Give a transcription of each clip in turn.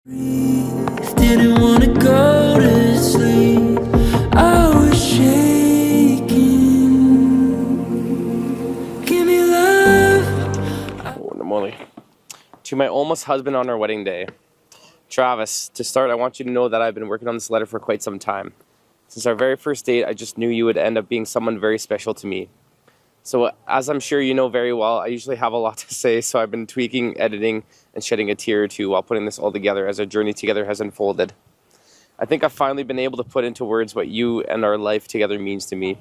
Didn't wanna go to sleep. I was shaking. Give me love. Oh, Namoli. To my almost husband on our wedding day. Travis, to start, I want you to know that I've been working on this letter for quite some time. Since our very first date, I just knew you would end up being someone very special to me. So, as I'm sure you know very well, I usually have a lot to say, so I've been tweaking, editing, and shedding a tear or two while putting this all together as our journey together has unfolded. I think I've finally been able to put into words what you and our life together means to me.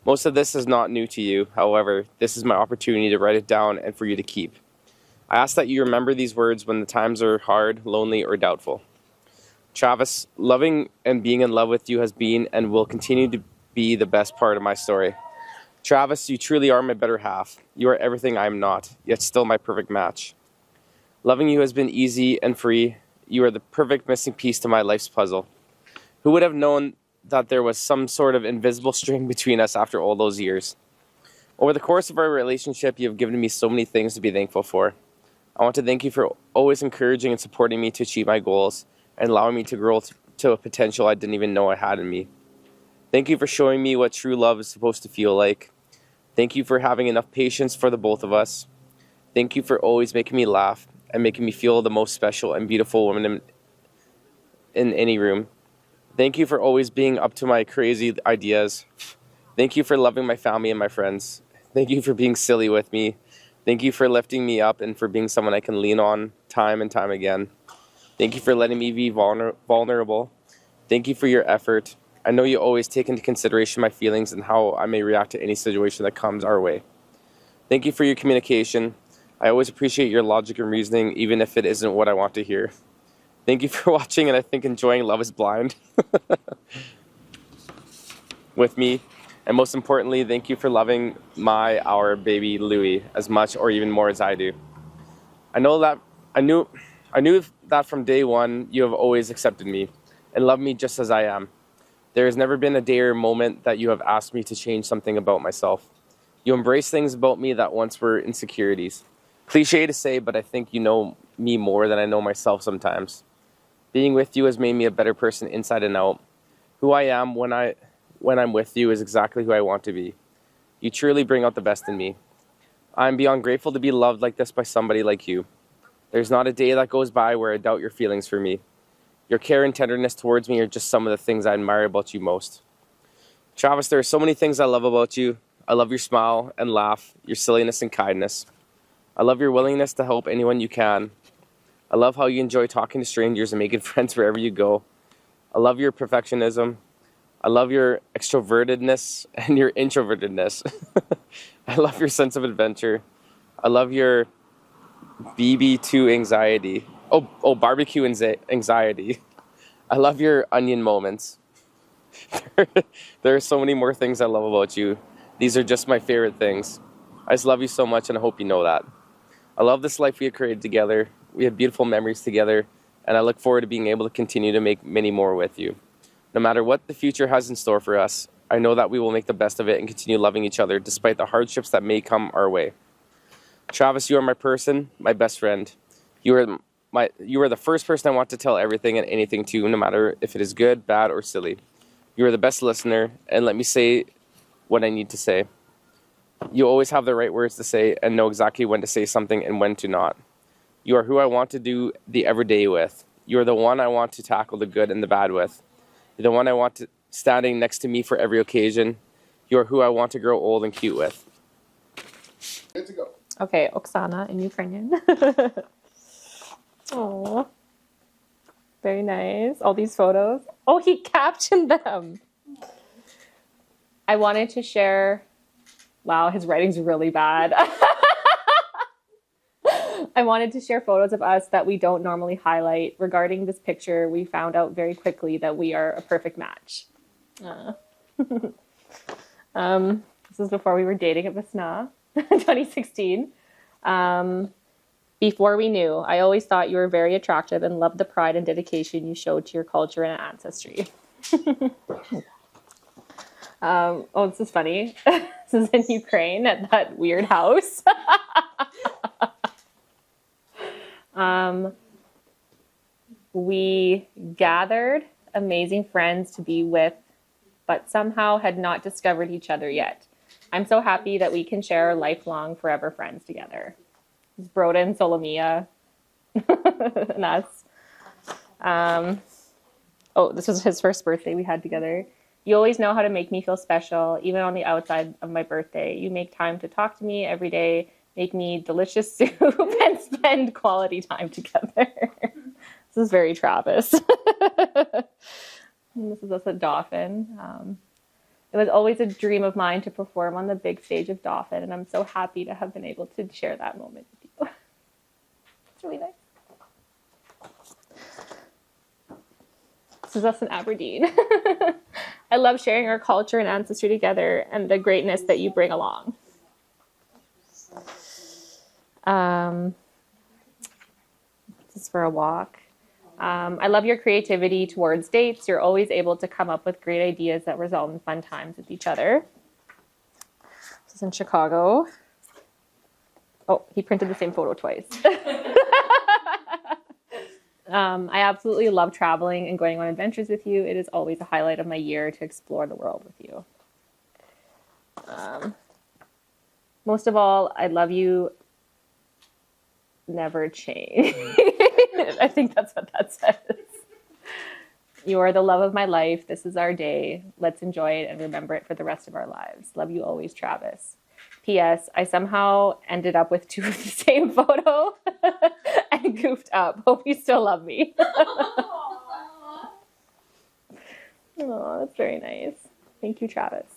Most of this is not new to you, however, this is my opportunity to write it down and for you to keep. I ask that you remember these words when the times are hard, lonely, or doubtful. Travis, loving and being in love with you has been and will continue to be the best part of my story. Travis, you truly are my better half. You are everything I am not, yet still my perfect match. Loving you has been easy and free. You are the perfect missing piece to my life's puzzle. Who would have known that there was some sort of invisible string between us after all those years? Over the course of our relationship, you have given me so many things to be thankful for. I want to thank you for always encouraging and supporting me to achieve my goals and allowing me to grow to a potential I didn't even know I had in me. Thank you for showing me what true love is supposed to feel like. Thank you for having enough patience for the both of us. Thank you for always making me laugh and making me feel the most special and beautiful woman in any room. Thank you for always being up to my crazy ideas. Thank you for loving my family and my friends. Thank you for being silly with me. Thank you for lifting me up and for being someone I can lean on time and time again. Thank you for letting me be vulnerable. Thank you for your effort. I know you always take into consideration my feelings and how I may react to any situation that comes our way. Thank you for your communication. I always appreciate your logic and reasoning, even if it isn't what I want to hear. Thank you for watching and I think enjoying Love is Blind with me. And most importantly, thank you for loving our baby Louie as much or even more as I do. I knew that from day one you have always accepted me and loved me just as I am. There has never been a day or moment that you have asked me to change something about myself. You embrace things about me that once were insecurities. Cliché to say, but I think you know me more than I know myself sometimes. Being with you has made me a better person inside and out. Who I am when I'm with you is exactly who I want to be. You truly bring out the best in me. I am beyond grateful to be loved like this by somebody like you. There's not a day that goes by where I doubt your feelings for me. Your care and tenderness towards me are just some of the things I admire about you most. Travis, there are so many things I love about you. I love your smile and laugh, your silliness and kindness. I love your willingness to help anyone you can. I love how you enjoy talking to strangers and making friends wherever you go. I love your perfectionism. I love your extrovertedness and your introvertedness. I love your sense of adventure. I love your BB2 anxiety. Barbecue anxiety. I love your onion moments. There are so many more things I love about you. These are just my favorite things. I just love you so much and I hope you know that. I love this life we have created together. We have beautiful memories together and I look forward to being able to continue to make many more with you. No matter what the future has in store for us, I know that we will make the best of it and continue loving each other despite the hardships that may come our way. Travis, you are my person, my best friend. You are the first person I want to tell everything and anything to, no matter if it is good, bad, or silly. You are the best listener, and let me say what I need to say. You always have the right words to say and know exactly when to say something and when to not. You are who I want to do the everyday with. You are the one I want to tackle the good and the bad with. You're the one I want standing next to me for every occasion. You are who I want to grow old and cute with. Good to go. Okay, Oksana in Ukrainian. Oh, very nice. All these photos. Oh, he captioned them. I wanted to share. Wow, his writing's really bad. I wanted to share photos of us that we don't normally highlight. Regarding this picture, we found out very quickly that we are a perfect match. This is before we were dating at Vesna, 2016. Before we knew, I always thought you were very attractive and loved the pride and dedication you showed to your culture and ancestry. This is funny. This is in Ukraine at that weird house. We gathered amazing friends to be with, but somehow had not discovered each other yet. I'm so happy that we can share lifelong, forever friends together. It's Broden, Solomia, and us. This was his first birthday we had together. You always know how to make me feel special, even on the outside of my birthday. You make time to talk to me every day, make me delicious soup, and spend quality time together. This is very Travis. And this is us at Dauphin. It was always a dream of mine to perform on the big stage of Dauphin, and I'm so happy to have been able to share that moment with you. It's really nice. This is us in Aberdeen. I love sharing our culture and ancestry together and the greatness that you bring along. This is for a walk. I love your creativity towards dates. You're always able to come up with great ideas that result in fun times with each other. This is in Chicago. Oh, he printed the same photo twice. I absolutely love traveling and going on adventures with you. It is always a highlight of my year to explore the world with you. Most of all, I love you. Never change. I think that's what that says. You are the love of my life. This is our day. Let's enjoy it and remember it for the rest of our lives. Love you always, Travis. P.S. I somehow ended up with 2 of the same photo and goofed up. Hope you still love me. Oh, that's very nice. Thank you, Travis.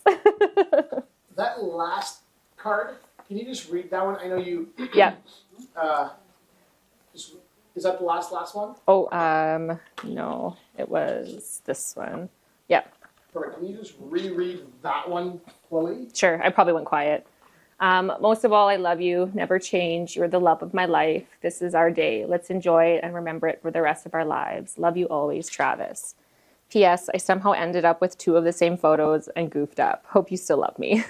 That last card, can you just read that one? I know you. Yeah. Is that the last one? Oh, no, it was this one. Yeah. Perfect. Can you just reread that one fully? Sure. I probably went quiet. Most of all, I love you. Never change. You're the love of my life. This is our day. Let's enjoy it and remember it for the rest of our lives. Love you always, Travis. P.S. I somehow ended up with 2 of the same photos and goofed up. Hope you still love me.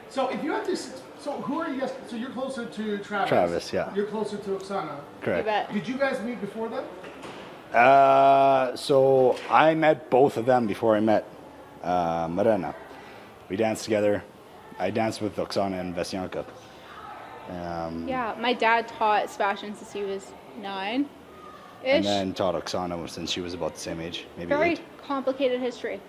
So if you have to, so who are you guys? So you're closer to Travis. Travis, yeah. You're closer to Oksana. Correct. Did you guys meet before then? So I met both of them before I met Marina. We danced together. I danced with Oksana and Vesyanka. Yeah, my dad taught Sebastian since he was 9-ish. And then taught Oksana since she was about the same age, maybe Very 8. complicated history.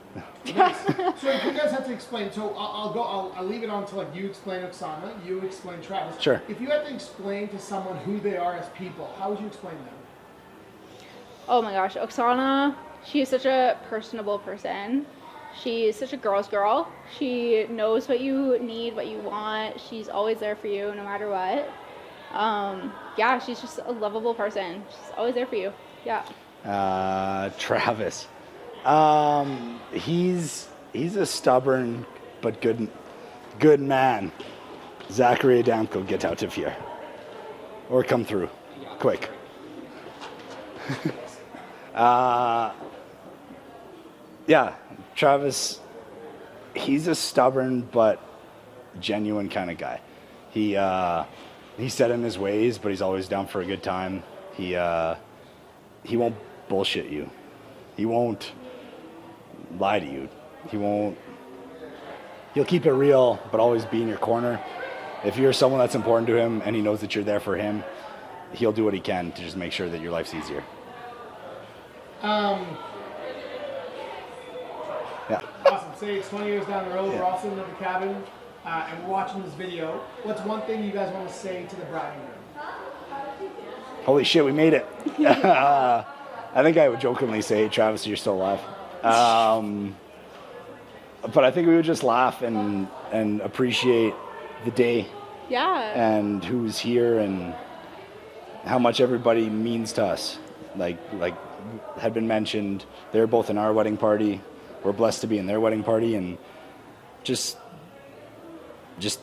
Yes. So if you guys have to explain, so I'll leave it on to like you explain Oksana, you explain Travis. Sure. If you had to explain to someone who they are as people, how would you explain them? Oh my gosh, Oksana, she is such a personable person. She is such a girl's girl. She knows what you need, what you want. She's always there for you no matter what. Yeah, she's just a lovable person. She's always there for you. Yeah. Travis. He's a stubborn but good man. Zachary Adamko, get out of here. Or come through. Quick. Yeah, Travis, he's a stubborn but genuine kind of guy. He's set in his ways, but he's always down for a good time. He won't bullshit you. He won't lie to you. He'll keep it real, but always be in your corner. If you're someone that's important to him and he knows that you're there for him, he'll do what he can to just make sure that your life's easier. Yeah. Awesome. Say it's 20 years down the road, we're all sitting at the cabin, and we're watching this video. What's one thing you guys want to say to the bride and groom? Holy shit, we made it. I think I would jokingly say, Travis, you're still alive. But I think we would just laugh and appreciate the day. Yeah. And who's here and how much everybody means to us. Like had been mentioned, they're both in our wedding party. We're blessed to be in their wedding party, and just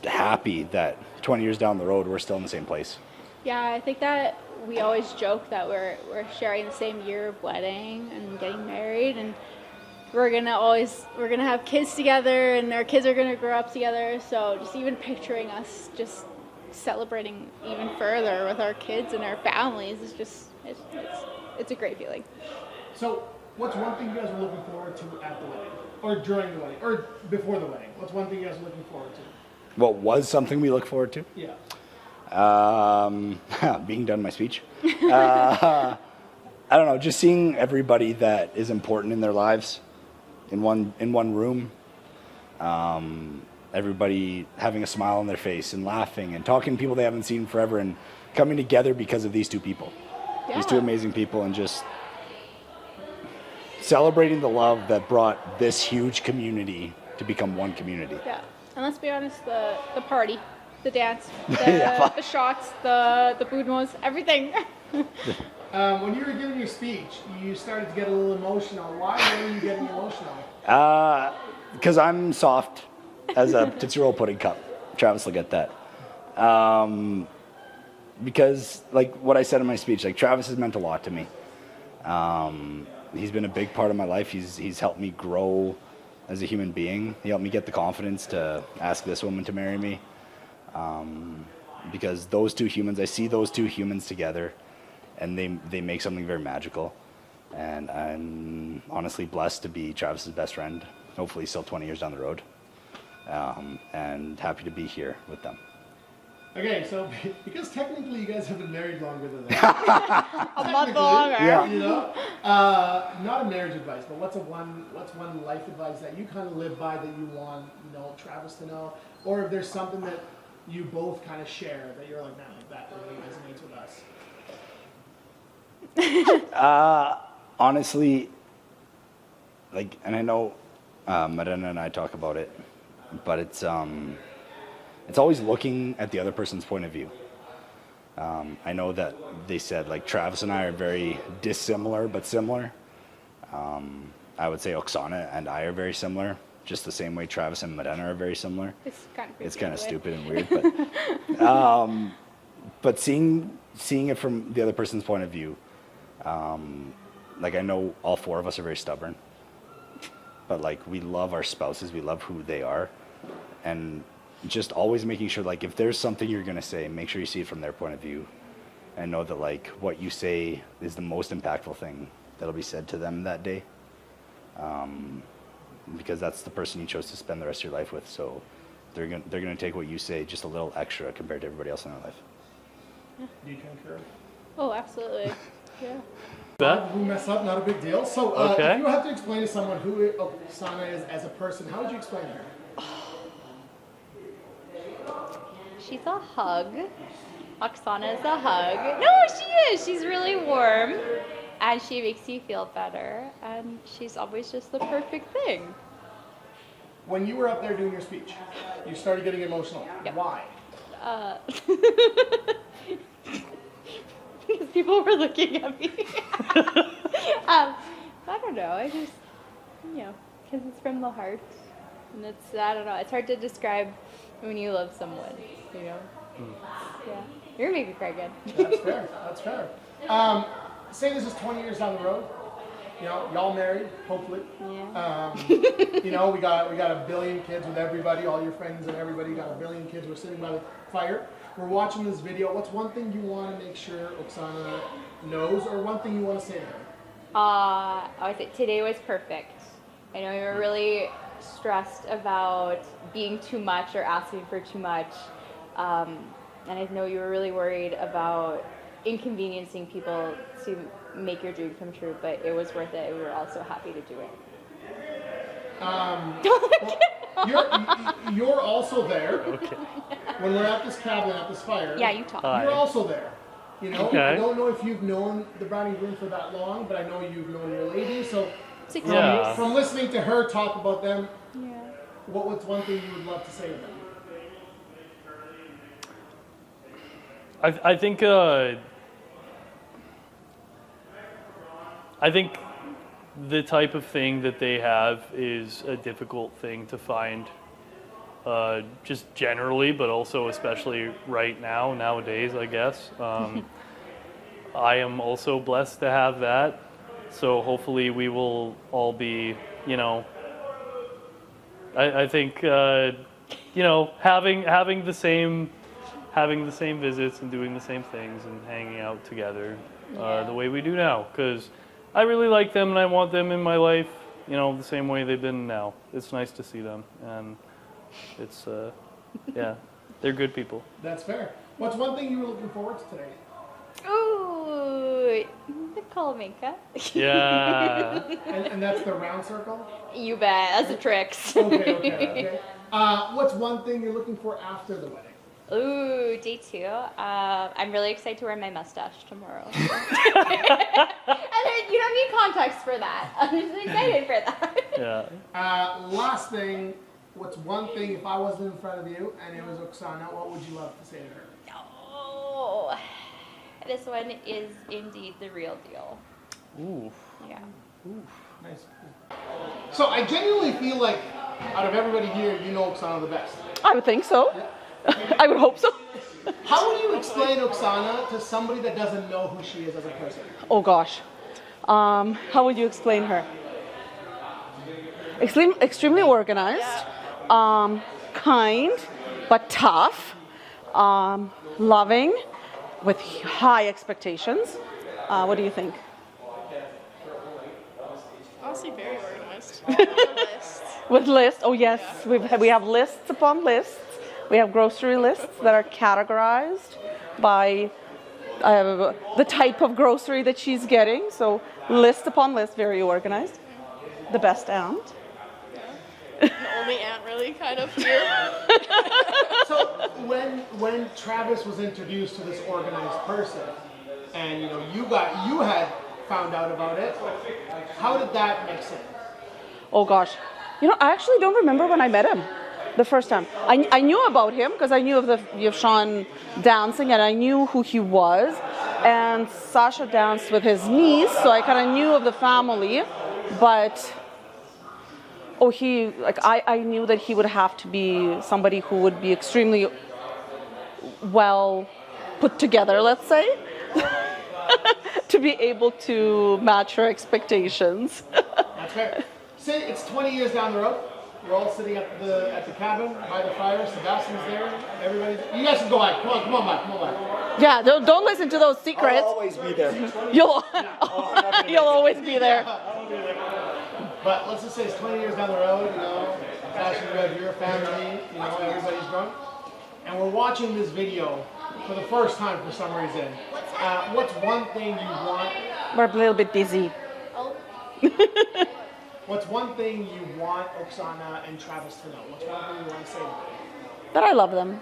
happy that 20 years down the road, we're still in the same place. Yeah, I think that we always joke that we're sharing the same year of wedding and getting married, and we're gonna have kids together, and our kids are gonna grow up together. So just even picturing us just celebrating even further with our kids and our families is just, it's a great feeling. So, what's one thing you guys are looking forward to at the wedding? Or during the wedding? Or before the wedding? What's one thing you guys are looking forward to? What was something we look forward to? Yeah. Being done my speech. I don't know, just seeing everybody that is important in their lives in one room. Everybody having a smile on their face and laughing and talking to people they haven't seen forever and coming together because of these two people. Yeah. These two amazing people, and just celebrating the love that brought this huge community to become one community. Yeah, and let's be honest, the party, the dance, Yeah. the shots, the budmos, everything. When you were giving your speech, you started to get a little emotional. Why were you getting emotional? Because I'm soft as a Tootsie Roll pudding cup. Travis will get that. Because, like what I said in my speech, like Travis has meant a lot to me. He's been a big part of my life. He's helped me grow as a human being. He helped me get the confidence to ask this woman to marry me. Because those two humans, I see those two humans together, and they make something very magical. And I'm honestly blessed to be Travis's best friend, hopefully still 20 years down the road. And happy to be here with them. Okay, so because technically you guys have been married longer than that. A month longer. Yeah. You know? Not a marriage advice, but what's one life advice that you kind of live by that you want, Travis to know? Or if there's something that you both kind of share that you're like, man, like that really resonates with us. Honestly, like, and I know Marina and I talk about it, but it's always looking at the other person's point of view. I know that they said, like, Travis and I are very dissimilar but similar. I would say Oksana and I are very similar, just the same way Travis and Marina are very similar. It's kind of Stupid and weird, but seeing it from the other person's point of view, like, I know all four of us are very stubborn, but like, we love our spouses, we love who they are, and just always making sure, like, if there's something you're gonna say, make sure you see it from their point of view, and know that, like, what you say is the most impactful thing that'll be said to them that day, because that's the person you chose to spend the rest of your life with. So they're gonna take what you say just a little extra compared to everybody else in their life. Do you concur? Oh, absolutely. Yeah. Who mess up, not a big deal. So Okay. if you have to explain to someone who Oksana is as a person, how would you explain her? She's a hug. Oksana is a hug. No, she is. She's really warm. And she makes you feel better. And she's always just the perfect thing. When you were up there doing your speech, you started getting emotional. Yep. Why? Because people were looking at me. I don't know. I just, because it's from the heart. And it's, I don't know. It's hard to describe when you love someone, Yeah. You're making me cry again. That's fair. That's fair. Say this is 20 years down the road. Y'all married, hopefully. Yeah. We got a billion kids with everybody, all your friends and everybody. Got a billion kids. We're sitting by the fire. We're watching this video. What's one thing you want to make sure Oksana knows, or one thing you want to say to her? I would say today was perfect. I know you were really stressed about being too much or asking for too much. And I know you were really worried about inconveniencing people to make your dream come true, but it was worth it. We were all so happy to do it. You're also there. Okay. When we're at this cabin, at this fire. Yeah, you talk. You're also there. Okay. I don't know if you've known the bride and groom for that long, but I know you've known your lady. So 6 Yeah. years. from listening to her talk about them, Yeah. what's one thing you would love to say to them? I think the type of thing that they have is a difficult thing to find, just generally, but also especially right now, nowadays, I guess. I am also blessed to have that, so hopefully we will all be, I think, having the same having the same visits and doing the same things and hanging out together Yeah. the way we do now. Because I really like them and I want them in my life, the same way they've been now. It's nice to see them, and it's, yeah, they're good people. That's fair. What's one thing you were looking forward to today? Ooh, the Kolominka. Yeah. And that's the round circle? You bet. That's the tricks. Okay. What's one thing you're looking for after the wedding? Ooh, day 2. I'm really excited to wear my mustache tomorrow. And you don't need context for that. I'm just excited for that. Yeah. Last thing, what's one thing, if I wasn't in front of you and it was Oksana, what would you love to say to her? Oh, this one is indeed the real deal. Ooh. Yeah. Nice. So I genuinely feel like out of everybody here, you know Oksana the best. I would think so. I would hope so. How would you explain Oksana to somebody that doesn't know who she is as a person? Oh gosh. How would you explain her? Extremely organized, kind, but tough, loving, with high expectations. What do you think? Honestly, very organized. With lists, oh yes, we have lists upon lists. We have grocery lists that are categorized by the type of grocery that she's getting. So list upon list, very organized. The best aunt. The only aunt really kind of here. So when Travis was introduced to this organized person, and you had found out about it, how did that make sense? Oh gosh, I actually don't remember when I met him the first time. I knew about him because I knew of Sean dancing, and I knew who he was. And Sasha danced with his niece, so I kind of knew of the family. But I knew that he would have to be somebody who would be extremely well put together, let's say, to be able to match her expectations. That's fair. Say it's 20 years down the road. We're all sitting at the cabin by the fire. Sebastian's there. Everybody's. You guys can go back. Come on back. Yeah, don't listen to those secrets. I'll always be there. You'll always be there. But let's just say it's 20 years down the road. Sebastian, you have your family. Everybody's grown, and we're watching this video for the first time for some reason. What's one thing you want? We're a little bit busy. What's one thing you want Oksana and Travis to know? What's one thing you want to say to them? That I love them,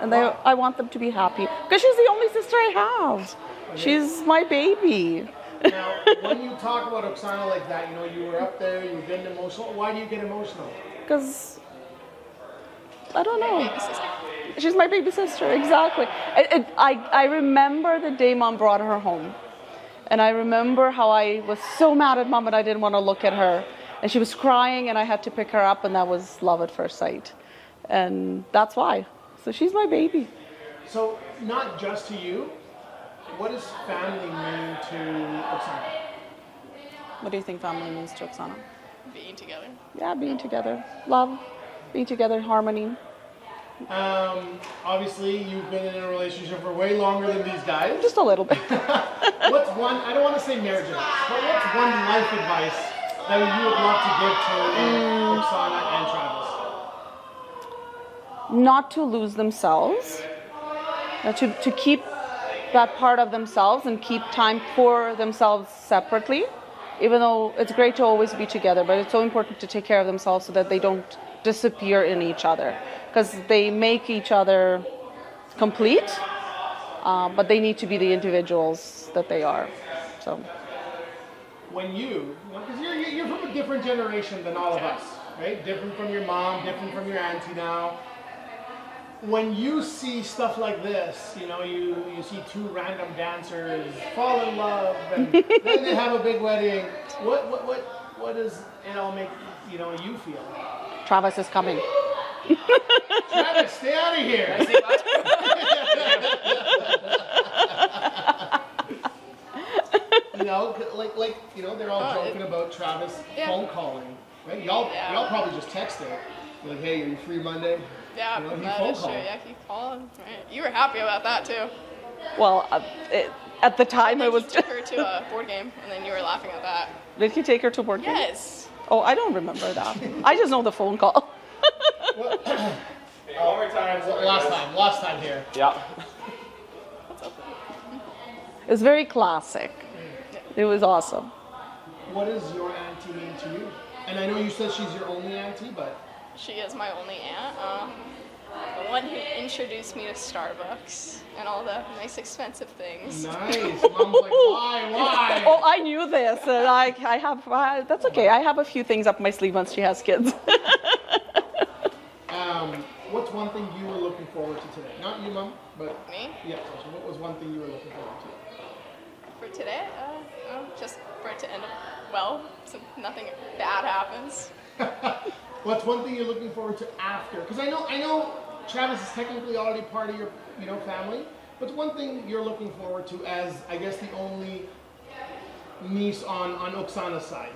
and I want them to be happy because she's the only sister I have. She's my baby. Now, when you talk about Oksana like that, you were up there, you were getting emotional. Why do you get emotional? Because I don't know. She's my baby sister, exactly. I remember the day Mom brought her home, and I remember how I was so mad at Mom and I didn't want to look at her. And she was crying, and I had to pick her up, and that was love at first sight. And that's why. So she's my baby. So, not just to you, what does family mean to Oksana? What do you think family means to Oksana? Being together. Yeah, being together. Love, being together, harmony. Obviously, you've been in a relationship for way longer than these guys. Just a little bit. What's one, I don't want to say marriage advice, but what's one life advice that you would love to give to Oksana and Travis? Not to lose themselves, to keep that part of themselves and keep time for themselves separately, even though it's great to always be together, but it's so important to take care of themselves so that they don't disappear in each other, because they make each other complete, but they need to be the individuals that they are. So. Because you're from a different generation than all of us, right? Different from your mom, different from your auntie now. When you see stuff like this, you see two random dancers fall in love, and then they have a big wedding. What does it all make you feel? Travis is coming. Travis, stay out of here. They're all joking about Travis phone calling, right? Y'all probably just texted, like, hey, are you free Monday? Yeah, You know, he that phone is true. called. Yeah, he called. Right. You were happy about that too. Well, at the time Then it was. he took her to a board game, and then you were laughing at that. Did he take her to board game? Yes. Oh, I don't remember that. I just know the phone call. One more time. Last time here. Yeah. It was very classic. It was awesome. What does your auntie mean to you? And I know you said she's your only auntie, but She is my only aunt. The one who introduced me to Starbucks and all the nice expensive things. nice. Mom's like, why? Oh, I knew this. And I have. That's okay. I have a few things up my sleeve once she has kids. What's one thing you were looking forward to today? Not you, Mom, but Me? yeah. So what was one thing you were looking forward to? For today, just for it to end up well, so nothing bad happens. What's one thing you're looking forward to after? Because I know Travis is technically already part of your family. What's one thing you're looking forward to as I guess the only niece on Oksana's side?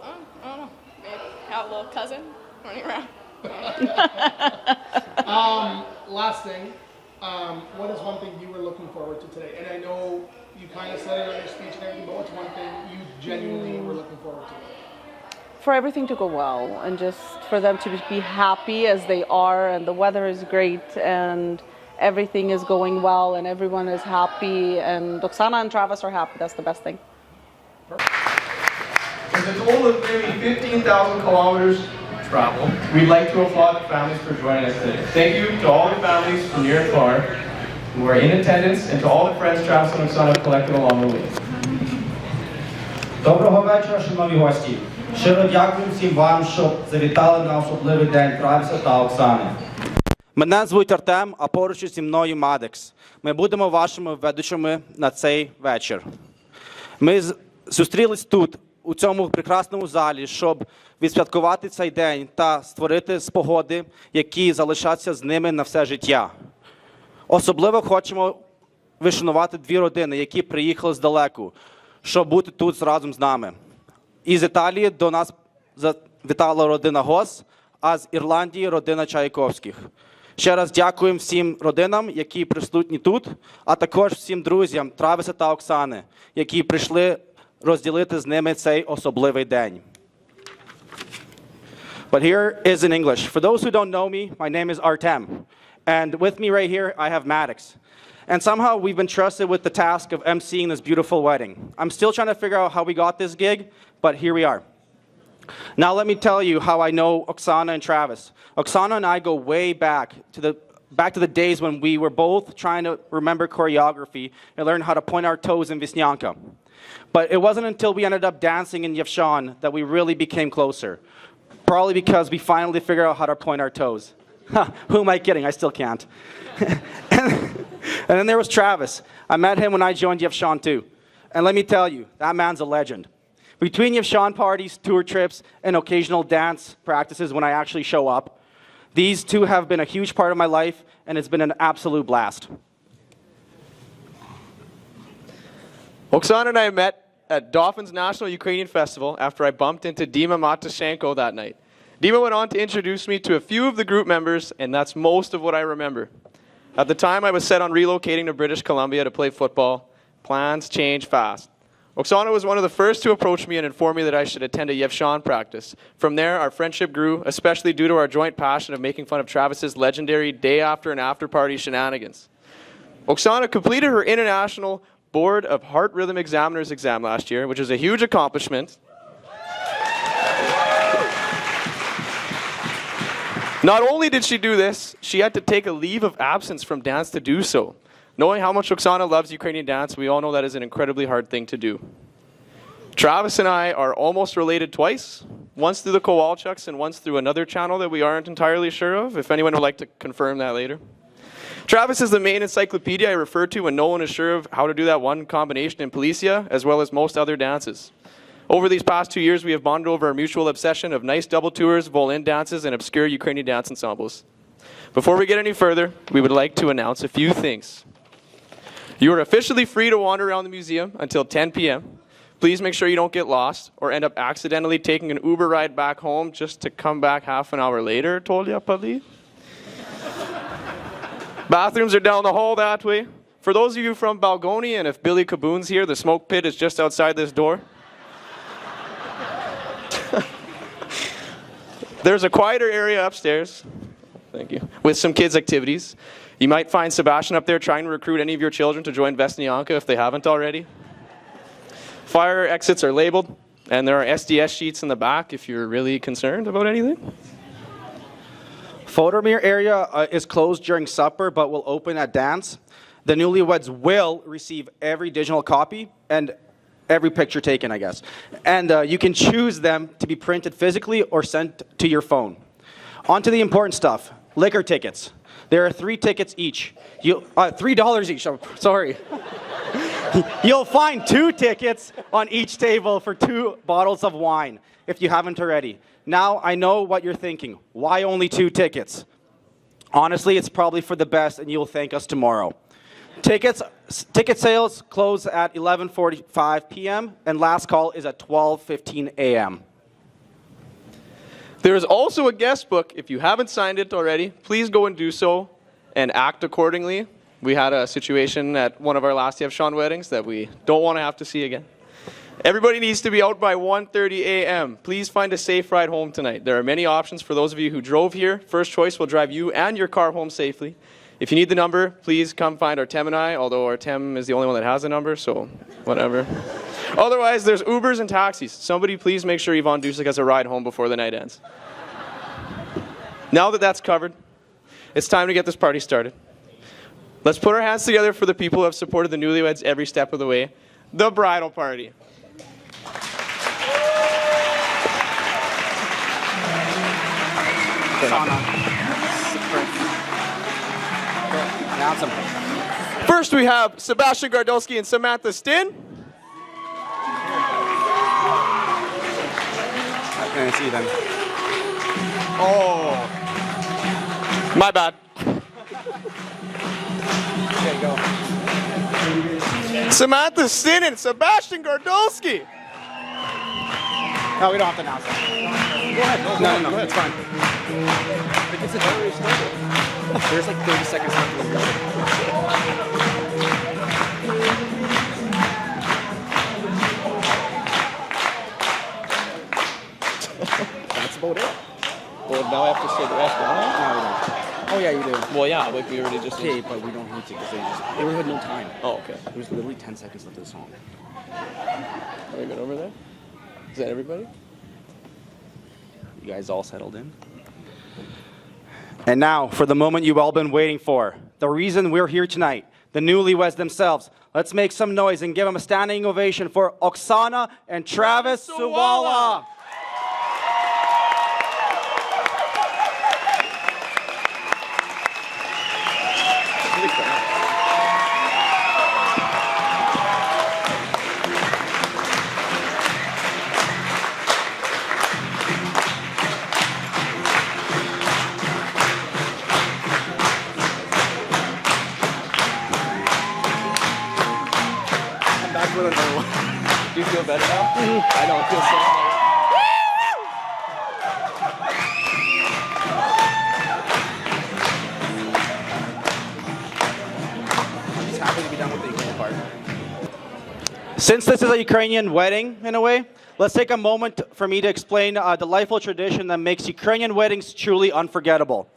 I don't know. Maybe have a little cousin running around. Last thing, what is one thing you were looking forward to today? And I know you kind of said it in your speech and everything, but what's one thing you genuinely were looking forward to? For everything to go well and just for them to be happy as they are, and the weather is great and everything is going well and everyone is happy and Oksana and Travis are happy. That's the best thing. With a total of nearly 15,000 kilometers traveled, we'd like to applaud the families for joining us today. Thank you to all the families from near and far who are in attendance, and to all the friends Travis and Oksana have collected along the way. Доброго вечора, шановні гості. Щиро дякую всім вам, що завітали на особливий день Травіса та Оксани. Мене звуть Артем, а поруч зі мною Мадекс. Ми будемо вашими ведучими на цей вечір. Ми зустрілись тут, у цьому прекрасному залі, щоб відсвяткувати цей день та створити спогади, які залишаться з ними на все життя. Особливо хочемо вишанувати дві родини, які приїхали здалеку, щоб бути тут разом з нами. Із Італії до нас завітала родина Гос, а з Ірландії – родина Чайковських. Ще раз дякуємо всім родинам, які присутні тут, а також всім друзям Травіса та Оксани, які прийшли розділити з ними цей особливий день. But here is in English. For those who don't know me, my name is Artem. And with me right here, I have Maddox. And somehow we've been trusted with the task of emceeing this beautiful wedding. I'm still trying to figure out how we got this gig, but here we are. Now let me tell you how I know Oksana and Travis. Oksana and I go way back to the days when we were both trying to remember choreography and learn how to point our toes in Vysnyanka. But it wasn't until we ended up dancing in Yevshan that we really became closer. Probably because we finally figured out how to point our toes. Who am I kidding? I still can't. And then there was Travis. I met him when I joined Yevshan too. And let me tell you, that man's a legend. Between Yevshan parties, tour trips, and occasional dance practices when I actually show up, these two have been a huge part of my life, and it's been an absolute blast. Oksana and I met at Dolphins National Ukrainian Festival after I bumped into Dima Matashenko that night. Dima went on to introduce me to a few of the group members, and that's most of what I remember. At the time, I was set on relocating to British Columbia to play football. Plans change fast. Oksana was one of the first to approach me and inform me that I should attend a Yevshan practice. From there, our friendship grew, especially due to our joint passion of making fun of Travis's legendary day after and after party shenanigans. Oksana completed her International Board of Heart Rhythm Examiners exam last year, which is a huge accomplishment. Not only did she do this, she had to take a leave of absence from dance to do so. Knowing how much Oksana loves Ukrainian dance, we all know that is an incredibly hard thing to do. Travis and I are almost related twice, once through the Kowalchuks and once through another channel that we aren't entirely sure of, if anyone would like to confirm that later. Travis is the main encyclopedia I refer to when no one is sure of how to do that one combination in Policia, as well as most other dances. Over these past 2 years, we have bonded over our mutual obsession of nice double tours, violin dances, and obscure Ukrainian dance ensembles. Before we get any further, we would like to announce a few things. You are officially free to wander around the museum until 10 p.m., Please make sure you don't get lost or end up accidentally taking an Uber ride back home just to come back half an hour later, told ya, Pali. Bathrooms are down the hall that way. For those of you from Balgoni, and if Billy Caboon's here, the smoke pit is just outside this door. There's a quieter area upstairs, thank you, with some kids' activities. You might find Sebastian up there trying to recruit any of your children to join Vesnianka if they haven't already. Fire exits are labeled, and there are SDS sheets in the back if you're really concerned about anything. Photo mirror area is closed during supper, but will open at dance. The newlyweds will receive every digital copy and every picture taken, I guess. And you can choose them to be printed physically or sent to your phone. On to the important stuff, liquor tickets. There are 3 tickets each. $3 each, sorry. You'll find 2 tickets on each table for 2 bottles of wine, if you haven't already. Now, I know what you're thinking. Why only 2 tickets? Honestly, it's probably for the best, and you'll thank us tomorrow. Ticket sales close at 11:45 p.m., and last call is at 12:15 a.m. There is also a guest book. If you haven't signed it already, please go and do so and act accordingly. We had a situation at one of our last Yevshan weddings that we don't want to have to see again. Everybody needs to be out by 1:30 a.m. Please find a safe ride home tonight. There are many options for those of you who drove here. First Choice will drive you and your car home safely. If you need the number, please come find Artem and I, although Artem is the only one that has a number, so whatever. Otherwise, there's Ubers and taxis. Somebody please make sure Yvonne Dusek has a ride home before the night ends. Now that that's covered, it's time to get this party started. Let's put our hands together for the people who have supported the newlyweds every step of the way, the bridal party. First, we have Sebastian Gardolski and Samantha Stin. I can't see them. Oh, my bad. Okay, go. Samantha Stin and Sebastian Gardolski. No, we don't have to announce it. Go ahead. No, it's fine. It's already started. There's like 30 seconds left. That's about it. Well, now I have to say the rest, don't I? No, we don't. Oh yeah, you do. Well, yeah, like we already just Okay, but we don't need to because they had no time. Oh, okay. There's literally 10 seconds left of the song. Are we good over there? Is that everybody? You guys all settled in? And now, for the moment you've all been waiting for, the reason we're here tonight, the newlyweds themselves. Let's make some noise and give them a standing ovation for Oksana and Travis Suwala. Do you feel better now? I don't feel so I'm just happy to be done with the Ukraine part. Since this is a Ukrainian wedding, in a way, let's take a moment for me to explain the delightful tradition that makes Ukrainian weddings truly unforgettable.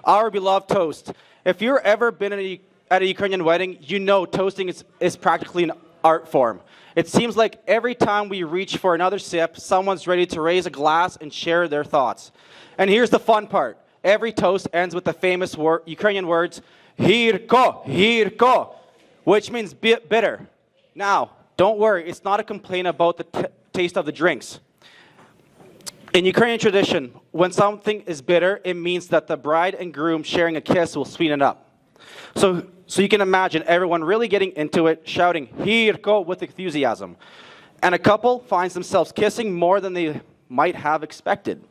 Our beloved toast. If you've ever been at a Ukrainian wedding, you know toasting is practically an art form. It seems like every time we reach for another sip, someone's ready to raise a glass and share their thoughts. And here's the fun part. Every toast ends with the famous Ukrainian words, "Hirko, hirko," which means bitter. Now, don't worry, it's not a complaint about the taste of the drinks. In Ukrainian tradition, when something is bitter, it means that the bride and groom sharing a kiss will sweeten it up. So you can imagine everyone really getting into it, shouting, "Hirko," with enthusiasm. And a couple finds themselves kissing more than they might have expected.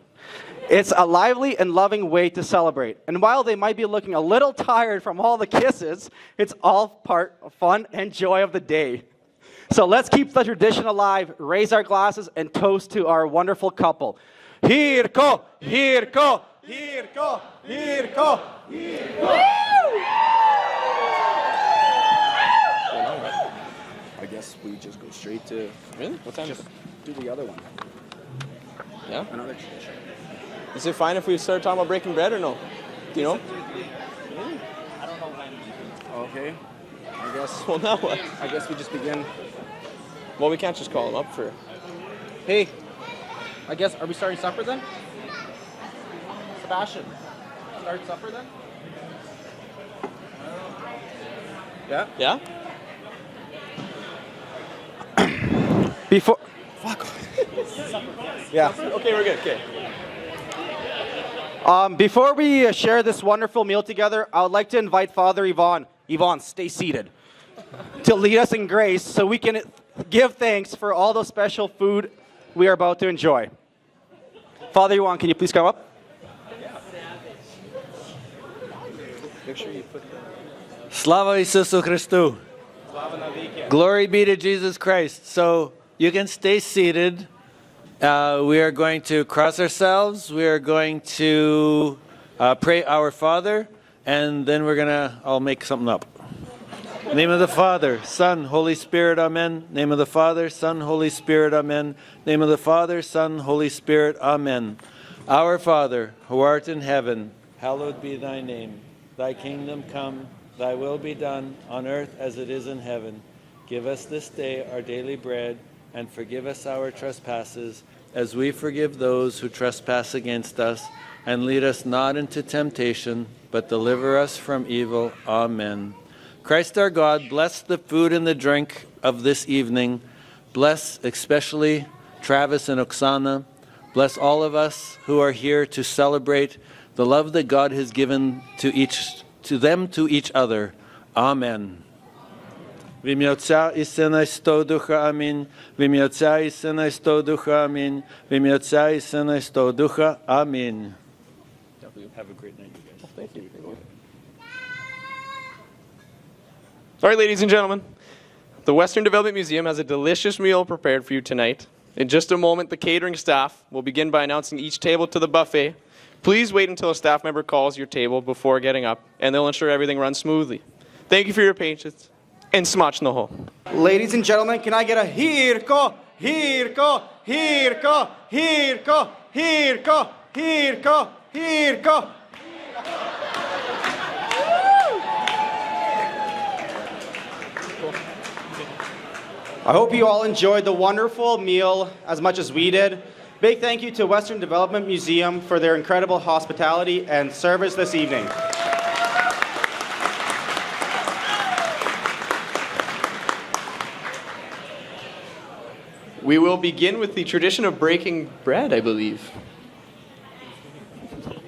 It's a lively and loving way to celebrate. And while they might be looking a little tired from all the kisses, it's all part of fun and joy of the day. So let's keep the tradition alive, raise our glasses, and toast to our wonderful couple. Hirko, Hirko, Hirko, Hirko, Hirko. I guess we just go straight to. Really? What time? Just do the other one. Yeah? Another tradition. Is it fine if we start talking about breaking bread or no? Do you know? I don't know when. Okay. I guess. Well, now what? I guess we just begin. Well, we can't just call him up for. Hey. I guess. Are we starting supper then? Sebastian. Start supper then? Yeah. Yeah? Before, Fuck. yeah. Okay, we're good. Okay. Before we share this wonderful meal together, I would like to invite Father Yvonne. Yvonne, stay seated. To lead us in grace so we can give thanks for all the special food we are about to enjoy. Father Yvonne, can you please come up? Make sure you put the. Slava Isusu Christu. Glory be to Jesus Christ. So you can stay seated. We are going to cross ourselves. We are going to pray our Father. And then I'll make something up. Name of the Father, Son, Holy Spirit, Amen. Name of the Father, Son, Holy Spirit, Amen. Name of the Father, Son, Holy Spirit, Amen. Our Father, who art in heaven, hallowed be thy name. Thy kingdom come, thy will be done, on earth as it is in heaven. Give us this day our daily bread, and forgive us our trespasses, as we forgive those who trespass against us. And lead us not into temptation, but deliver us from evil. Amen. Christ our God, bless the food and the drink of this evening. Bless especially Travis and Oksana. Bless all of us who are here to celebrate the love that God has given to each other. Amen. В ім'я Отця і Сина і Святого Духа. Амінь. В ім'я Отця і Сина і Святого Духа. Амінь. В ім'я Отця і Сина і Святого Духа. Амінь. Have a great night, you guys. Thank you. All right, ladies and gentlemen, the Western Development Museum has a delicious meal prepared for you tonight. In just a moment, the catering staff will begin by announcing each table to the buffet. Please wait until a staff member calls your table before getting up, and they'll ensure everything runs smoothly. Thank you for your patience, and smacznego. Ladies and gentlemen, can I get a Hirko, Hirko, Hirko, Hirko, Hirko, Hirko, Hirko. I hope you all enjoyed the wonderful meal as much as we did. Big thank you to Western Development Museum for their incredible hospitality and service this evening. We will begin with the tradition of breaking bread, I believe.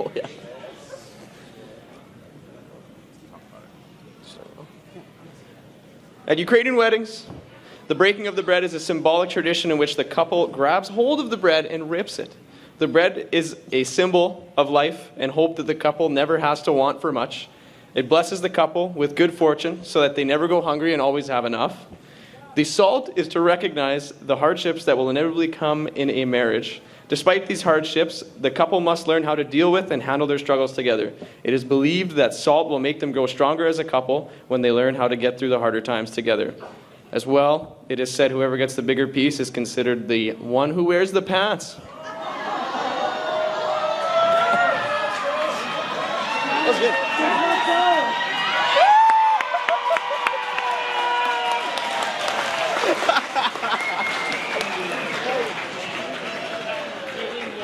Oh, yeah. At Ukrainian weddings, the breaking of the bread is a symbolic tradition in which the couple grabs hold of the bread and rips it. The bread is a symbol of life and hope that the couple never has to want for much. It blesses the couple with good fortune so that they never go hungry and always have enough. The salt is to recognize the hardships that will inevitably come in a marriage. Despite these hardships, the couple must learn how to deal with and handle their struggles together. It is believed that salt will make them grow stronger as a couple when they learn how to get through the harder times together. As well, it is said whoever gets the bigger piece is considered the one who wears the pants. That was good.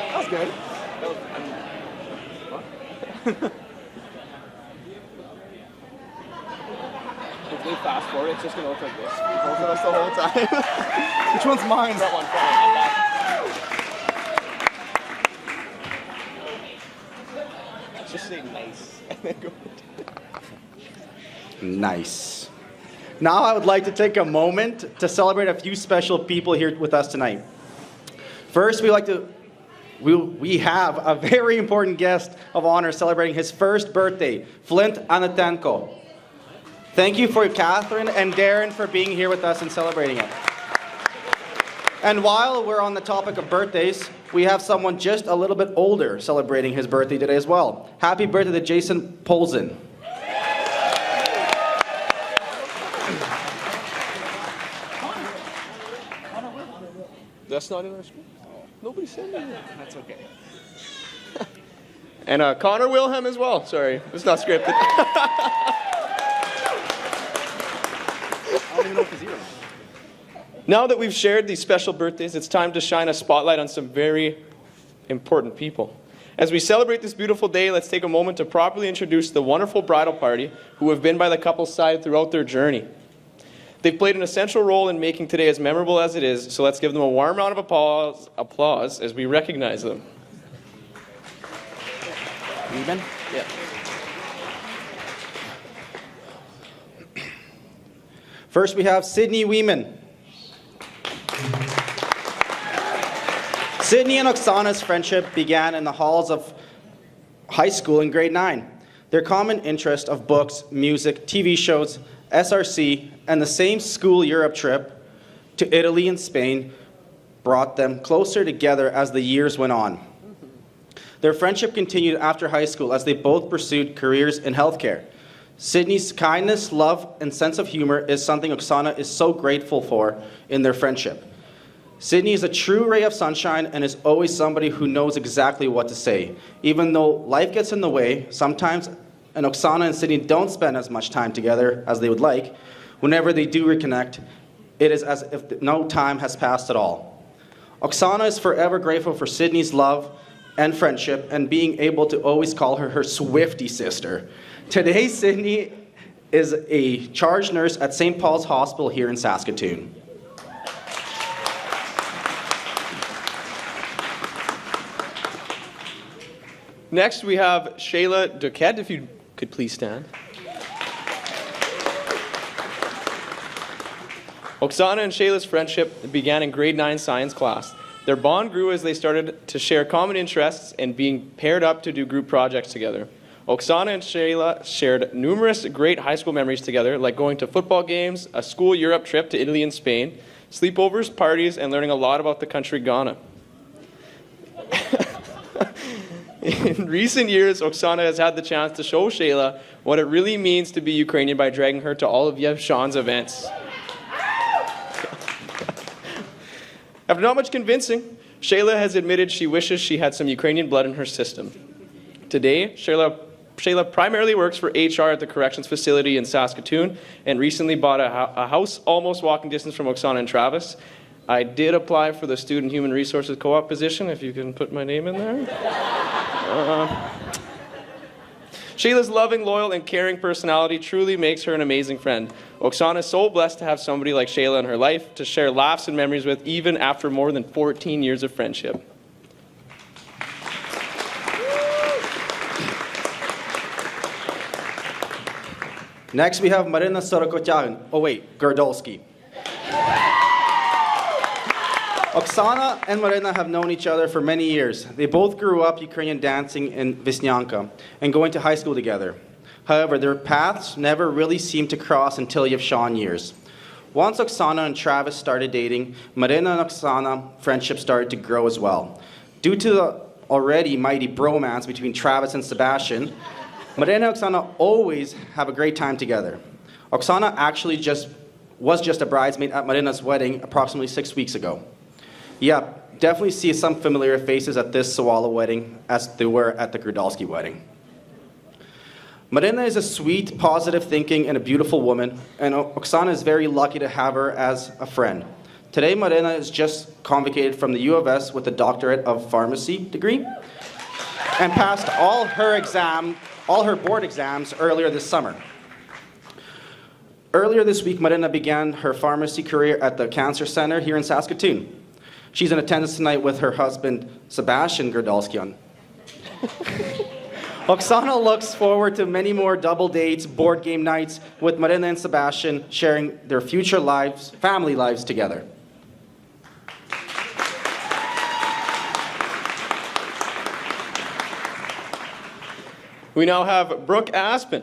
That was good. If they fast forward, it's just going to look like this. Both of us the whole time. Which one's mine? That one, I'm back. Just say nice and then go. Nice. Now I would like to take a moment to celebrate a few special people here with us tonight. First, we have a very important guest of honor celebrating his first birthday, Flint Anatenko. Thank you for Catherine and Darren for being here with us and celebrating it. And while we're on the topic of birthdays, we have someone just a little bit older celebrating his birthday today as well. Happy birthday to Jason Polzin. That's not in our script? Nobody said that. That's okay. And Connor Wilhelm as well. Sorry, it's not scripted. I don't even know if he's here. Now that we've shared these special birthdays, it's time to shine a spotlight on some very important people. As we celebrate this beautiful day, let's take a moment to properly introduce the wonderful bridal party who have been by the couple's side throughout their journey. They've played an essential role in making today as memorable as it is, so let's give them a warm round of applause as we recognize them. Even? Yeah. First, we have Sydney Weeman. Sydney and Oksana's friendship began in the halls of high school in grade 9. Their common interest of books, music, TV shows, SRC, and the same school Europe trip to Italy and Spain brought them closer together as the years went on. Their friendship continued after high school as they both pursued careers in healthcare. Sydney's kindness, love, and sense of humor is something Oksana is so grateful for in their friendship. Sydney is a true ray of sunshine and is always somebody who knows exactly what to say. Even though life gets in the way, sometimes, and Oksana and Sydney don't spend as much time together as they would like, whenever they do reconnect, it is as if no time has passed at all. Oksana is forever grateful for Sydney's love and friendship and being able to always call her her Swiftie sister. Today, Sydney is a charge nurse at St. Paul's Hospital here in Saskatoon. Next, we have Shayla Duquette, if you could please stand. Oksana and Shayla's friendship began in grade 9 science class. Their bond grew as they started to share common interests and being paired up to do group projects together. Oksana and Shayla shared numerous great high school memories together, like going to football games, a school Europe trip to Italy and Spain, sleepovers, parties, and learning a lot about the country Ghana. In recent years, Oksana has had the chance to show Shayla what it really means to be Ukrainian by dragging her to all of Yevshan's events. After not much convincing, Shayla has admitted she wishes she had some Ukrainian blood in her system. Today, Shayla primarily works for HR at the corrections facility in Saskatoon and recently bought a house almost walking distance from Oksana and Travis. I did apply for the Student Human Resources Co-op position, if you can put my name in there. Shayla's loving, loyal, and caring personality truly makes her an amazing friend. Oksana is so blessed to have somebody like Shayla in her life to share laughs and memories with, even after more than 14 years of friendship. Next, we have Marina Sorokotyan. Oh wait, Gordolski. Oksana and Marina have known each other for many years. They both grew up Ukrainian dancing in Vysnyanka and going to high school together. However, their paths never really seemed to cross until Yevshan years. Once Oksana and Travis started dating, Marina and Oksana friendship started to grow as well. Due to the already mighty bromance between Travis and Sebastian, Marina and Oksana always have a great time together. Oksana actually was just a bridesmaid at Marina's wedding approximately 6 weeks ago. Yeah, definitely see some familiar faces at this Sawala wedding as they were at the Grudalski wedding. Marina is a sweet, positive thinking, and a beautiful woman, and Oksana is very lucky to have her as a friend. Today, Marina is just convocated from the U of S with a doctorate of pharmacy degree and passed all her board exams earlier this summer. Earlier this week, Marina began her pharmacy career at the Cancer Center here in Saskatoon. She's in attendance tonight with her husband, Sebastian Gerdalskian. Oksana looks forward to many more double dates, board game nights with Marina and Sebastian, sharing their future lives, family lives together. We now have Brooke Aspen.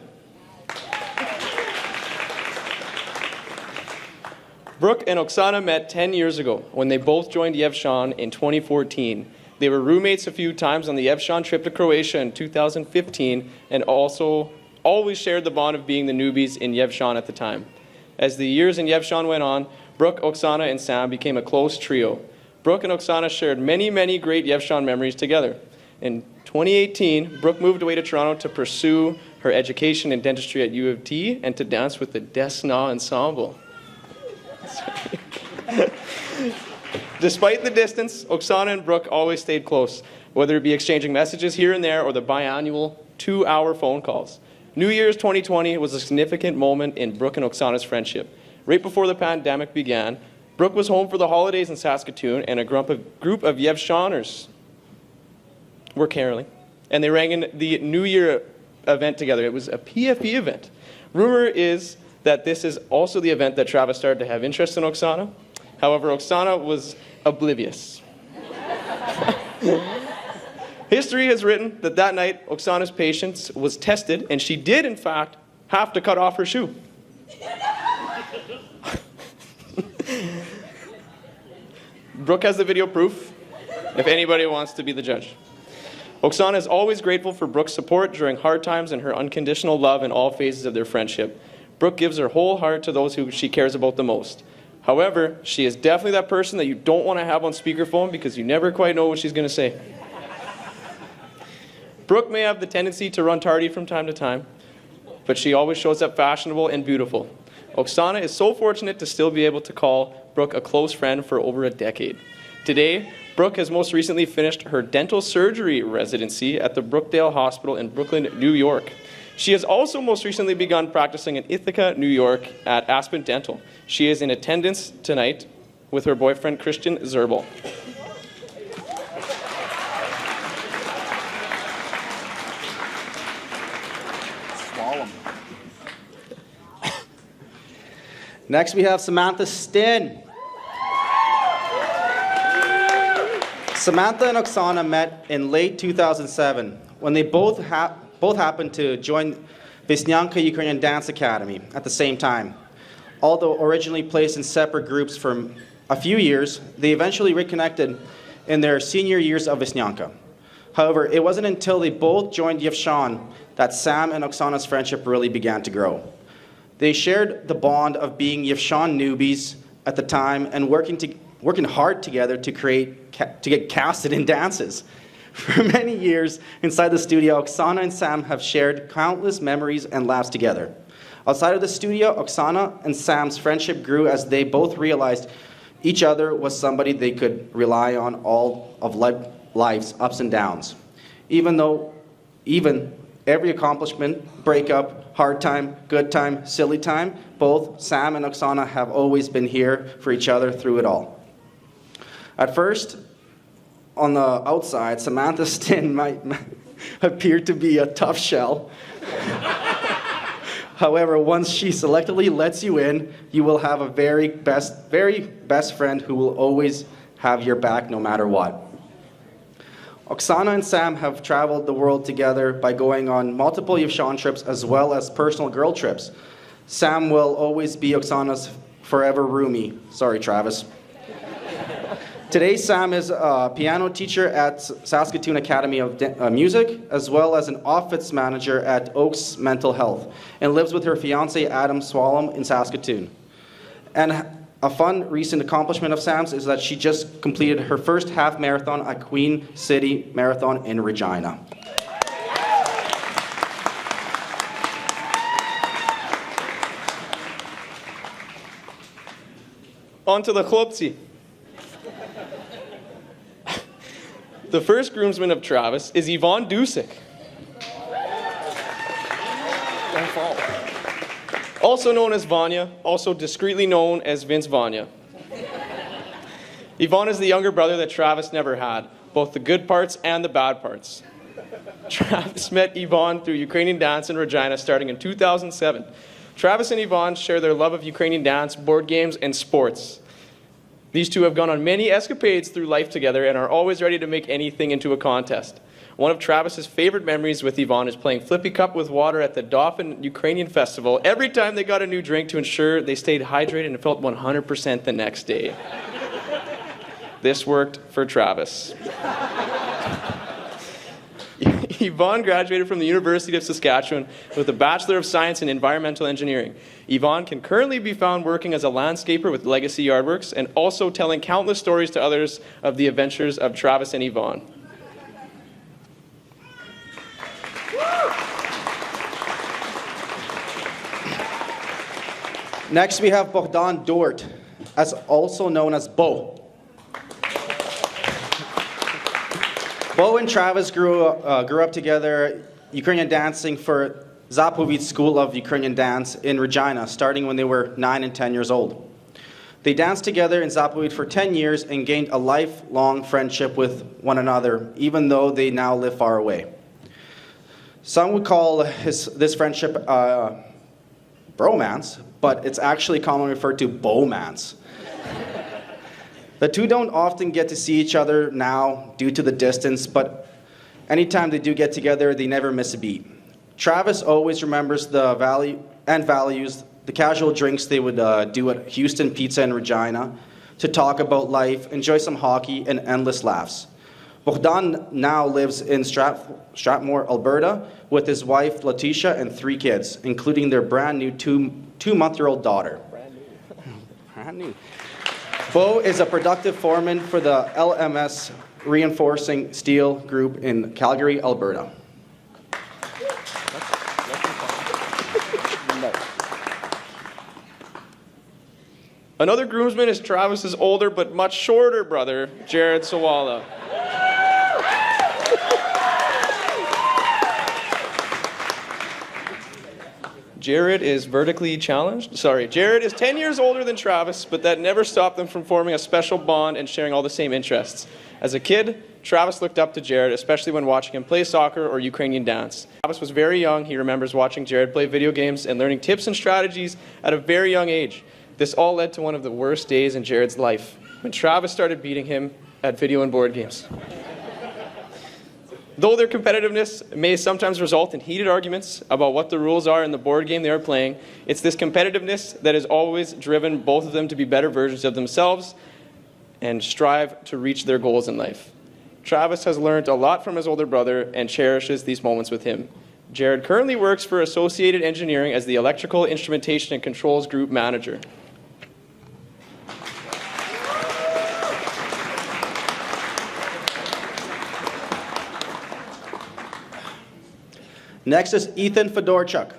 Brooke and Oksana met 10 years ago when they both joined Yevshan in 2014. They were roommates a few times on the Yevshan trip to Croatia in 2015 and also always shared the bond of being the newbies in Yevshan at the time. As the years in Yevshan went on, Brooke, Oksana, and Sam became a close trio. Brooke and Oksana shared many, many great Yevshan memories together. In 2018, Brooke moved away to Toronto to pursue her education in dentistry at U of T and to dance with the Desna Ensemble. Despite the distance, Oksana and Brooke always stayed close, whether it be exchanging messages here and there or the biannual 2-hour phone calls. New Year's 2020 was a significant moment in Brooke and Oksana's friendship. Right before the pandemic began, Brooke was home for the holidays in Saskatoon, and a group of Yevshaners were caroling, and they rang in the New Year event together. It was a PFE event. Rumor is that this is also the event that Travis started to have interest in Oksana. However, Oksana was oblivious. History has written that that night, Oksana's patience was tested, and she did, in fact, have to cut off her shoe. Brooke has the video proof, if anybody wants to be the judge. Oksana is always grateful for Brooke's support during hard times and her unconditional love in all phases of their friendship. Brooke gives her whole heart to those who she cares about the most. However, she is definitely that person that you don't want to have on speakerphone because you never quite know what she's going to say. Brooke may have the tendency to run tardy from time to time, but she always shows up fashionable and beautiful. Oksana is so fortunate to still be able to call Brooke a close friend for over a decade. Today, Brooke has most recently finished her dental surgery residency at the Brookdale Hospital in Brooklyn, New York. She has also most recently begun practicing in Ithaca, New York at Aspen Dental. She is in attendance tonight with her boyfriend, Christian Zerbel. Next, we have Samantha Stin. Samantha and Oksana met in late 2007 when they both happened to join Vesnyanka Ukrainian Dance Academy at the same time. Although originally placed in separate groups for a few years, they eventually reconnected in their senior years of Vesnyanka. However, it wasn't until they both joined Yevshan that Sam and Oksana's friendship really began to grow. They shared the bond of being Yevshan newbies at the time and working hard together to get casted in dances. For many years inside the studio, Oksana and Sam have shared countless memories and laughs together. Outside of the studio, Oksana and Sam's friendship grew as they both realized each other was somebody they could rely on all of life's ups and downs. Even every accomplishment, breakup, hard time, good time, silly time, both Sam and Oksana have always been here for each other through it all. At first, on the outside, Samantha Stin might appear to be a tough shell. However, once she selectively lets you in, you will have a very best friend who will always have your back no matter what. Oksana and Sam have traveled the world together by going on multiple Yevshan trips as well as personal girl trips. Sam will always be Oksana's forever roomie. Sorry, Travis. Today, Sam is a piano teacher at Saskatoon Academy of Music, as well as an office manager at Oaks Mental Health, and lives with her fiancé, Adam Swallam, in Saskatoon. And a fun recent accomplishment of Sam's is that she just completed her first half marathon at Queen City Marathon in Regina. On to the chłopcy. The first groomsman of Travis is Yvonne Dusik. Don't fall. Also known as Vanya, also discreetly known as Vince Vanya. Yvonne is the younger brother that Travis never had, both the good parts and the bad parts. Travis met Yvonne through Ukrainian dance in Regina starting in 2007. Travis and Yvonne share their love of Ukrainian dance, board games, and sports. These two have gone on many escapades through life together and are always ready to make anything into a contest. One of Travis's favorite memories with Yvonne is playing Flippy Cup with water at the Dauphin Ukrainian Festival every time they got a new drink to ensure they stayed hydrated and felt 100% the next day. This worked for Travis. Yvonne graduated from the University of Saskatchewan with a Bachelor of Science in Environmental Engineering. Yvonne can currently be found working as a landscaper with Legacy Yardworks and also telling countless stories to others of the adventures of Travis and Yvonne. Next, we have Bogdan Dort, as also known as Bo. Bo and Travis grew up together Ukrainian dancing for Zapovit School of Ukrainian Dance in Regina, starting when they were 9 and 10 years old. They danced together in Zapovit for 10 years and gained a lifelong friendship with one another, even though they now live far away. Some would call this friendship bromance, but it's actually commonly referred to bomance. The two don't often get to see each other now due to the distance, but anytime they do get together, they never miss a beat. Travis always remembers the value and values the casual drinks they would do at Houston Pizza in Regina to talk about life, enjoy some hockey, and endless laughs. Bogdan now lives in Strathmore, Alberta, with his wife Letitia and 3 kids, including their brand new two-month-old daughter. Brand new. Bo is a productive foreman for the LMS Reinforcing Steel Group in Calgary, Alberta. Another groomsman is Travis's older but much shorter brother, Jared Sawala. Jared is vertically challenged. Jared is 10 years older than Travis, but that never stopped them from forming a special bond and sharing all the same interests. As a kid, Travis looked up to Jared, especially when watching him play soccer or Ukrainian dance. Travis was very young. He remembers watching Jared play video games and learning tips and strategies at a very young age. This all led to one of the worst days in Jared's life, when Travis started beating him at video and board games. Though their competitiveness may sometimes result in heated arguments about what the rules are in the board game they are playing, it's this competitiveness that has always driven both of them to be better versions of themselves and strive to reach their goals in life. Travis has learned a lot from his older brother and cherishes these moments with him. Jared currently works for Associated Engineering as the Electrical Instrumentation and Controls Group Manager. Next is Ethan Fedorchuk.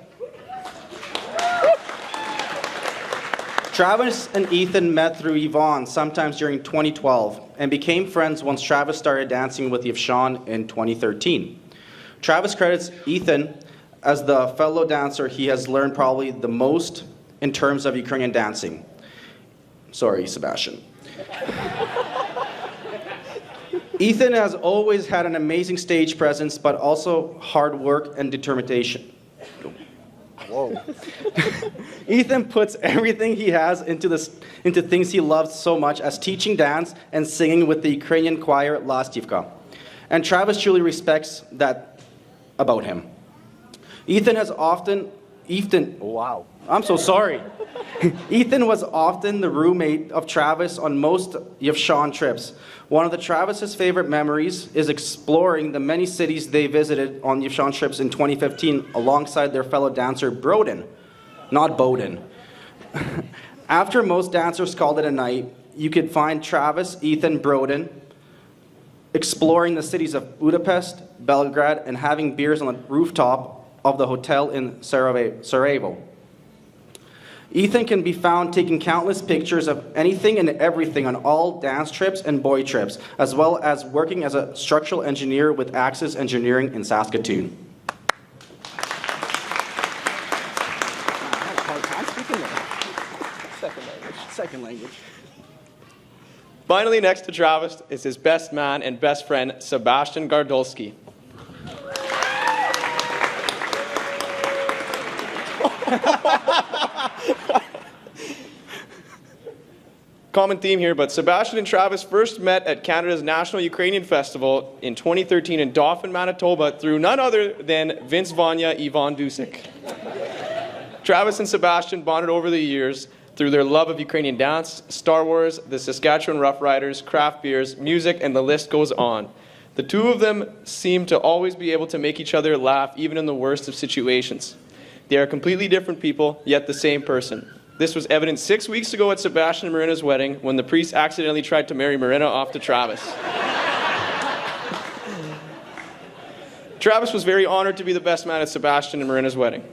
Travis and Ethan met through Yvonne sometimes during 2012 and became friends once Travis started dancing with Yvonne in 2013. Travis credits Ethan as the fellow dancer he has learned probably the most in terms of Ukrainian dancing. Sorry, Sebastian. Ethan has always had an amazing stage presence, but also hard work and determination. Whoa. Ethan puts everything he has into things he loves so much as teaching dance and singing with the Ukrainian choir Lastivka. And Travis truly respects that about him. Ethan was often the roommate of Travis on most Yevshon trips. One of Travis's favorite memories is exploring the many cities they visited on Yevshon trips in 2015 alongside their fellow dancer Broden, not Bowden. After most dancers called it a night, you could find Travis, Ethan, Broden exploring the cities of Budapest, Belgrade, and having beers on the rooftop of the hotel in Sarajevo. Ethan can be found taking countless pictures of anything and everything on all dance trips and boy trips, as well as working as a structural engineer with Axis Engineering in Saskatoon. Second language. Finally, next to Travis is his best man and best friend, Sebastian Gardolski. common theme here, but Sebastian and Travis first met at Canada's National Ukrainian Festival in 2013 in Dauphin, Manitoba through none other than Vince Vanya, Ivan Dusik. Travis and Sebastian bonded over the years through their love of Ukrainian dance, Star Wars, the Saskatchewan Roughriders, craft beers, music, and the list goes on. The two of them seem to always be able to make each other laugh even in the worst of situations. They are completely different people, yet the same person. This was evident 6 weeks ago at Sebastian and Marina's wedding when the priest accidentally tried to marry Marina off to Travis. Travis was very honored to be the best man at Sebastian and Marina's wedding.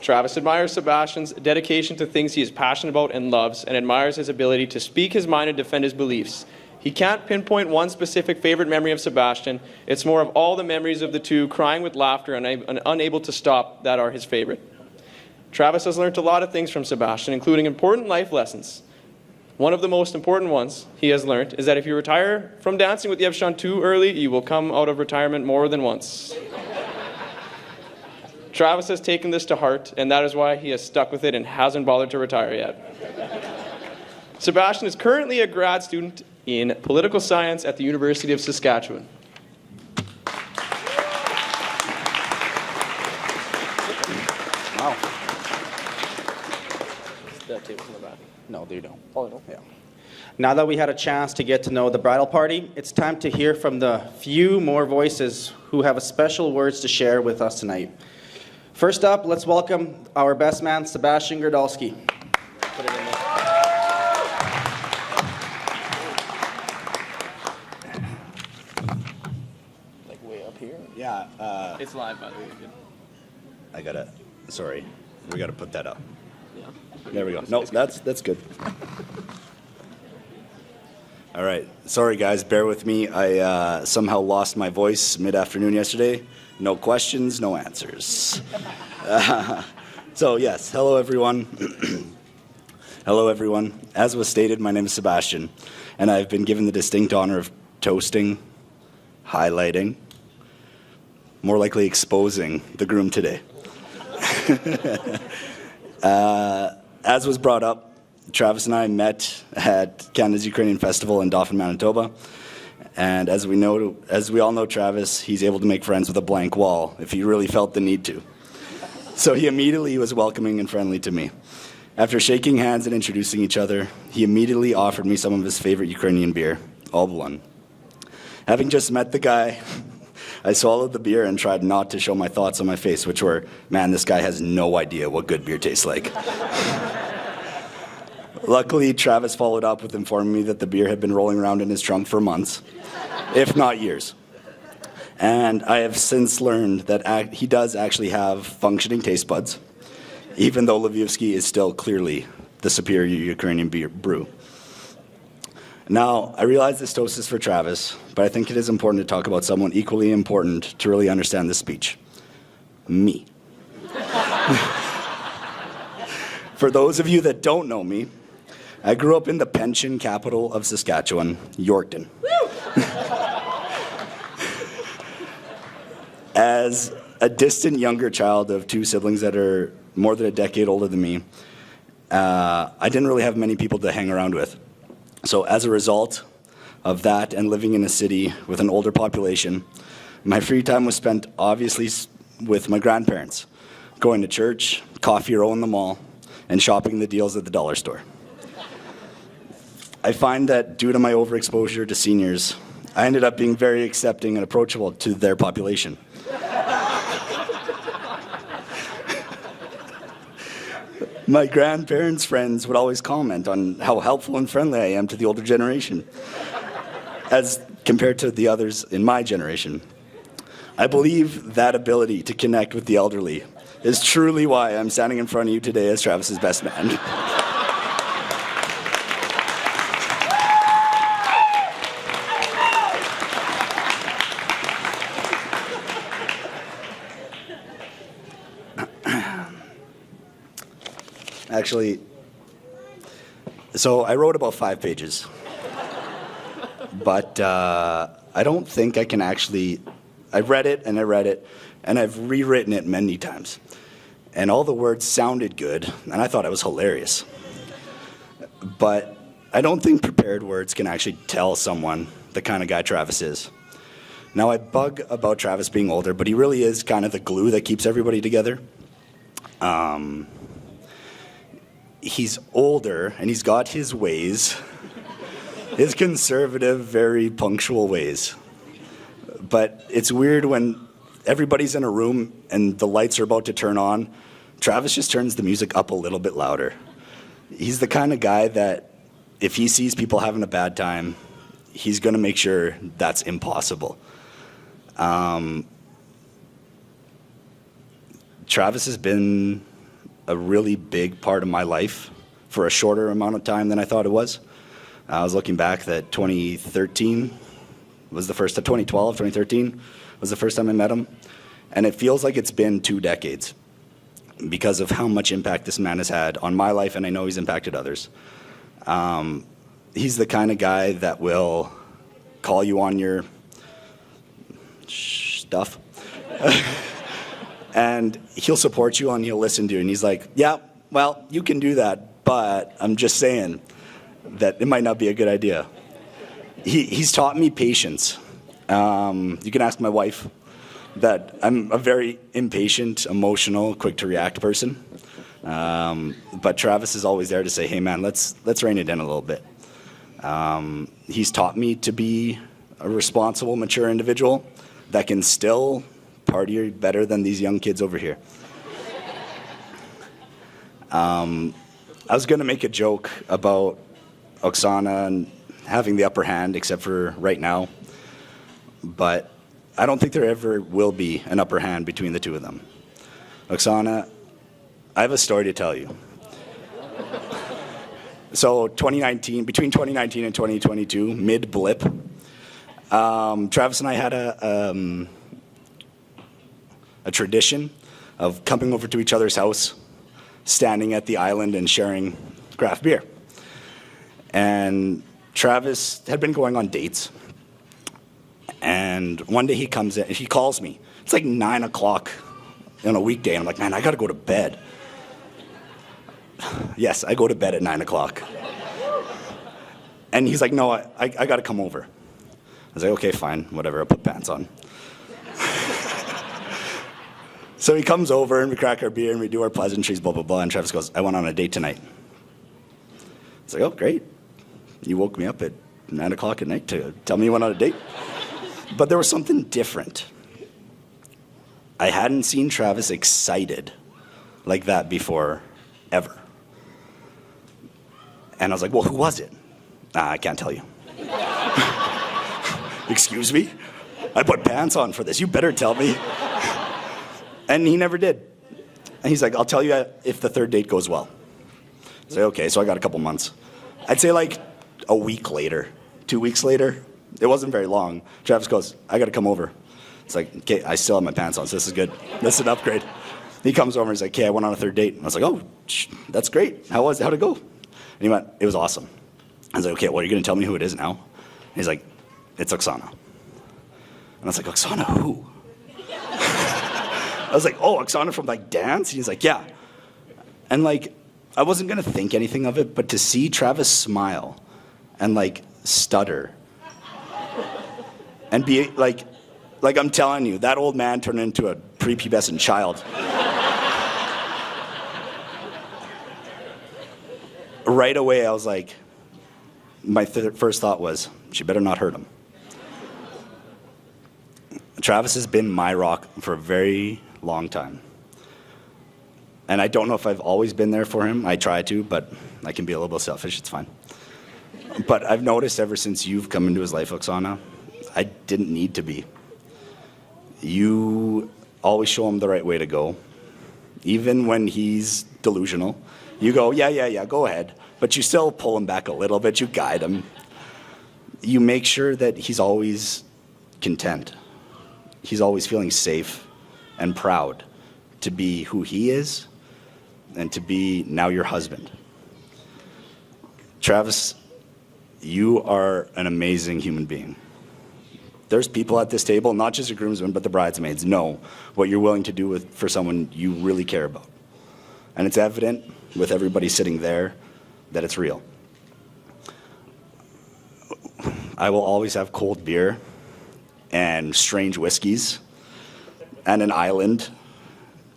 Travis admires Sebastian's dedication to things he is passionate about and loves, and admires his ability to speak his mind and defend his beliefs. He can't pinpoint one specific favorite memory of Sebastian. It's more of all the memories of the two crying with laughter and unable to stop that are his favorite. Travis has learned a lot of things from Sebastian, including important life lessons. One of the most important ones he has learned is that if you retire from dancing with Yevshan too early, you will come out of retirement more than once. Travis has taken this to heart, and that is why he has stuck with it and hasn't bothered to retire yet. Sebastian is currently a grad student in political science at the University of Saskatchewan. Wow. That table's in the back. No, they don't. Oh, no. Yeah. Now that we had a chance to get to know the bridal party, it's time to hear from the few more voices who have a special words to share with us tonight. First up, let's welcome our best man, Sebastian Gerdalski. Put it in there. Like way up here? Yeah. It's live, by the way. Sorry. We gotta put that up. Yeah. There we go. No, that's good. All right. Sorry, guys. Bear with me. I somehow lost my voice mid-afternoon yesterday. No questions, no answers. So, yes. Hello, everyone. Hello, everyone. As was stated, my name is Sebastian, and I've been given the distinct honor of toasting, highlighting, more likely exposing the groom today. As was brought up, Travis and I met at Canada's Ukrainian Festival in Dauphin, Manitoba. And as we all know Travis, he's able to make friends with a blank wall if he really felt the need to. So he immediately was welcoming and friendly to me. After shaking hands and introducing each other, he immediately offered me some of his favorite Ukrainian beer, all one. Having just met the guy, I swallowed the beer and tried not to show my thoughts on my face, which were, man, this guy has no idea what good beer tastes like. Luckily, Travis followed up with informing me that the beer had been rolling around in his trunk for months, if not years. And I have since learned that he does actually have functioning taste buds, even though Lvivsky is still clearly the superior Ukrainian beer brew. Now, I realize this toast is for Travis, but I think it is important to talk about someone equally important to really understand this speech. Me. For those of you that don't know me, I grew up in the pension capital of Saskatchewan, Yorkton. As a distant younger child of two siblings that are more than a decade older than me, I didn't really have many people to hang around with. So as a result of that and living in a city with an older population, my free time was spent obviously with my grandparents, going to church, coffee row in the mall, and shopping the deals at the dollar store. I find that due to my overexposure to seniors, I ended up being very accepting and approachable to their population. My grandparents' friends would always comment on how helpful and friendly I am to the older generation, as compared to the others in my generation. I believe that ability to connect with the elderly is truly why I'm standing in front of you today as Travis's best man. Actually, so I wrote about 5 pages, but I don't think I can actually, I read it, and I've rewritten it many times. And all the words sounded good, and I thought it was hilarious. But I don't think prepared words can actually tell someone the kind of guy Travis is. Now, I bug about Travis being older, but he really is kind of the glue that keeps everybody together. He's older, and he's got his ways, his conservative, very punctual ways. But it's weird when everybody's in a room and the lights are about to turn on, Travis just turns the music up a little bit louder. He's the kind of guy that if he sees people having a bad time, he's going to make sure that's impossible. Travis has been a really big part of my life for a shorter amount of time than I thought it was. I was looking back that 2013 was the first, 2012, 2013 was the first time I met him. And it feels like it's been 2 decades because of how much impact this man has had on my life, and I know he's impacted others. He's the kind of guy that will call you on your stuff. And he'll support you and he'll listen to you. And he's like, yeah, well, you can do that, but I'm just saying that it might not be a good idea. He's taught me patience. You can ask my wife that I'm a very impatient, emotional, quick to react person. But Travis is always there to say, hey man, let's rein it in a little bit. He's taught me to be a responsible, mature individual that can still party better than these young kids over here. I was going to make a joke about Oksana and having the upper hand, except for right now. But I don't think there ever will be an upper hand between the two of them. Oksana, I have a story to tell you. So between 2019 and 2022, mid-blip, Travis and I had a tradition of coming over to each other's house, standing at the island and sharing craft beer. And Travis had been going on dates. And one day he comes in, he calls me. It's like 9 o'clock on a weekday. And I'm like, man, I got to go to bed. Yes, I go to bed at 9 o'clock. And he's like, no, I got to come over. I was like, okay, fine, whatever, I'll put pants on. So he comes over and we crack our beer and we do our pleasantries, blah, blah, blah. And Travis goes, I went on a date tonight. I was like, oh, great. You woke me up at 9 o'clock at night to tell me you went on a date. But there was something different. I hadn't seen Travis excited like that before, ever. And I was like, well, who was it? I can't tell you. Excuse me? I put pants on for this. You better tell me. And he never did. And he's like, I'll tell you if the third date goes well. I say, okay, so I got a couple months. I'd say like a week later, 2 weeks later, it wasn't very long. Travis goes, I got to come over. It's like, okay, I still have my pants on, so this is good. This is an upgrade. He comes over and he's like, okay, I went on a third date. And I was like, oh, that's great. How'd it go? And he went, it was awesome. I was like, okay, well, are you going to tell me who it is now? And he's like, it's Oksana. And I was like, Oksana who? I was like, oh, Oksana from like dance? And he's like, yeah. And like, I wasn't going to think anything of it, but to see Travis smile and like stutter and be like I'm telling you, that old man turned into a prepubescent child. Right away, I was like, my first thought was, she better not hurt him. Travis has been my rock for a very long time. And I don't know if I've always been there for him. I try to, but I can be a little bit selfish. It's fine. But I've noticed ever since you've come into his life, Oksana, I didn't need to be. You always show him the right way to go. Even when he's delusional, you go, yeah, go ahead. But you still pull him back a little bit. You guide him. You make sure that he's always content. He's always feeling safe and proud to be who he is and to be now your husband. Travis, you are an amazing human being. There's people at this table, not just the groomsmen, but the bridesmaids, know what you're willing to do for someone you really care about. And it's evident with everybody sitting there that it's real. I will always have cold beer and strange whiskeys and an island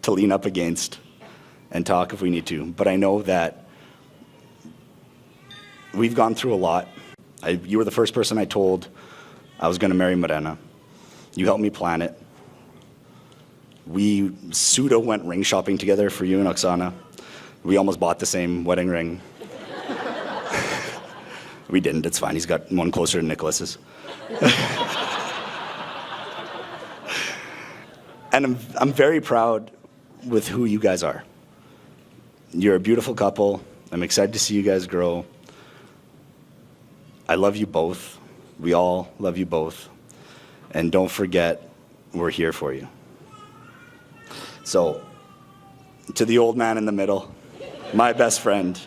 to lean up against and talk if we need to. But I know that we've gone through a lot. You were the first person I told I was going to marry Morena. You helped me plan it. We pseudo went ring shopping together for you and Oksana. We almost bought the same wedding ring. We didn't, it's fine. He's got one closer to Nicholas's. And I'm very proud with who you guys are. You're a beautiful couple. I'm excited to see you guys grow. I love you both. We all love you both. And don't forget, we're here for you. So, to the old man in the middle, my best friend,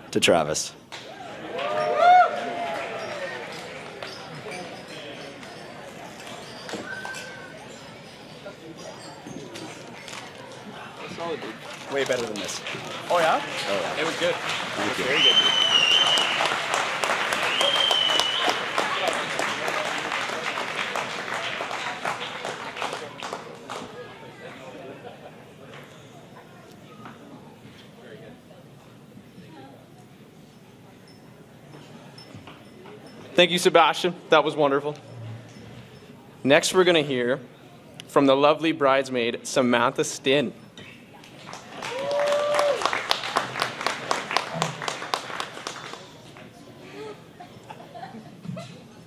to Travis. Way better than this. Oh yeah? Oh, yeah. It was good. Thank you. Very good. Thank you, Sebastian. That was wonderful. Next, we're going to hear from the lovely bridesmaid, Samantha Stinn.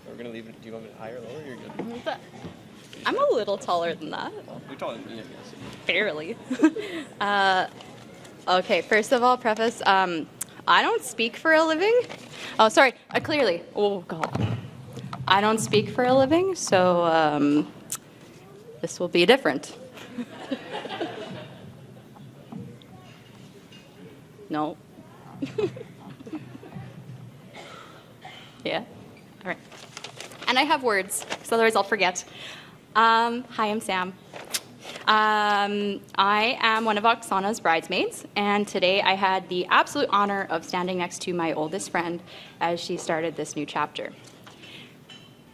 We're going to leave it. Do you want me higher or lower? You're good. I'm a little taller than that. You're taller than me, I guess. Barely. Okay, first of all, preface, I don't speak for a living. Oh, sorry, clearly. Oh, God. I don't speak for a living, so this will be different. No. Yeah? All right. And I have words, because otherwise I'll forget. Hi, I'm Sam. I am one of Oksana's bridesmaids, and today I had the absolute honor of standing next to my oldest friend as she started this new chapter.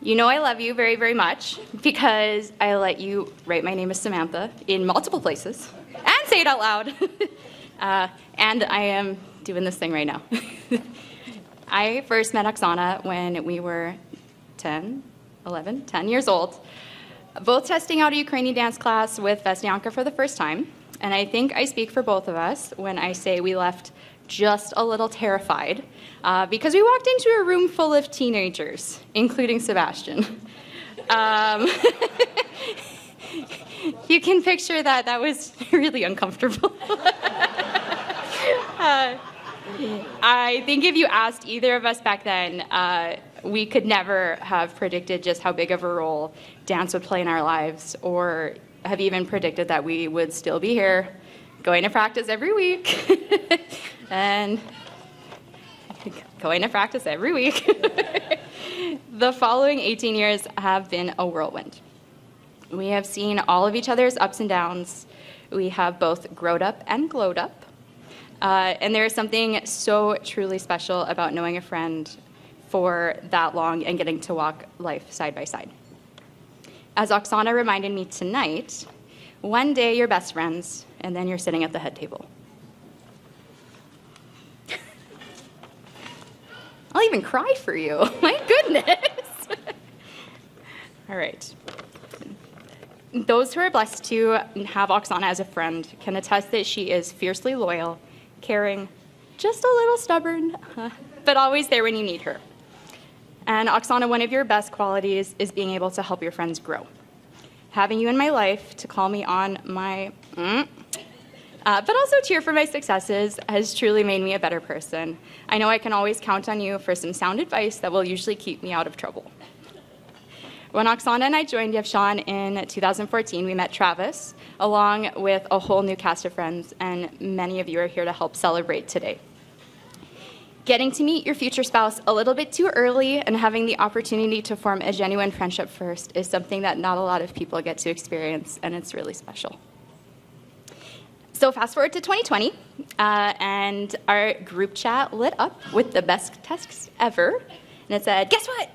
You know I love you very, very much because I let you write my name as Samantha in multiple places and say it out loud. And I am doing this thing right now. I first met Oksana when we were 10 years old, both testing out a Ukrainian dance class with Vesnyanka for the first time. And I think I speak for both of us when I say we left just a little terrified because we walked into a room full of teenagers, including Sebastian. You can picture that. That was really uncomfortable. I think if you asked either of us back then, we could never have predicted just how big of a role dance would play in our lives, or have even predicted that we would still be here, going to practice every week, and going to practice every week. The following 18 years have been a whirlwind. We have seen all of each other's ups and downs. We have both growed up and glowed up. And there is something so truly special about knowing a friend for that long and getting to walk life side by side. As Oksana reminded me tonight, one day you're best friends, and then you're sitting at the head table. I'll even cry for you. My goodness. All right. Those who are blessed to have Oksana as a friend can attest that she is fiercely loyal, caring, just a little stubborn, but always there when you need her. And Oksana, one of your best qualities is being able to help your friends grow. Having you in my life to call me on my, but also cheer for my successes has truly made me a better person. I know I can always count on you for some sound advice that will usually keep me out of trouble. When Oksana and I joined Yevshan in 2014, we met Travis, along with a whole new cast of friends, and many of you are here to help celebrate today. Getting to meet your future spouse a little bit too early and having the opportunity to form a genuine friendship first is something that not a lot of people get to experience, and it's really special. So fast forward to 2020, and our group chat lit up with the best text ever, and it said, guess what?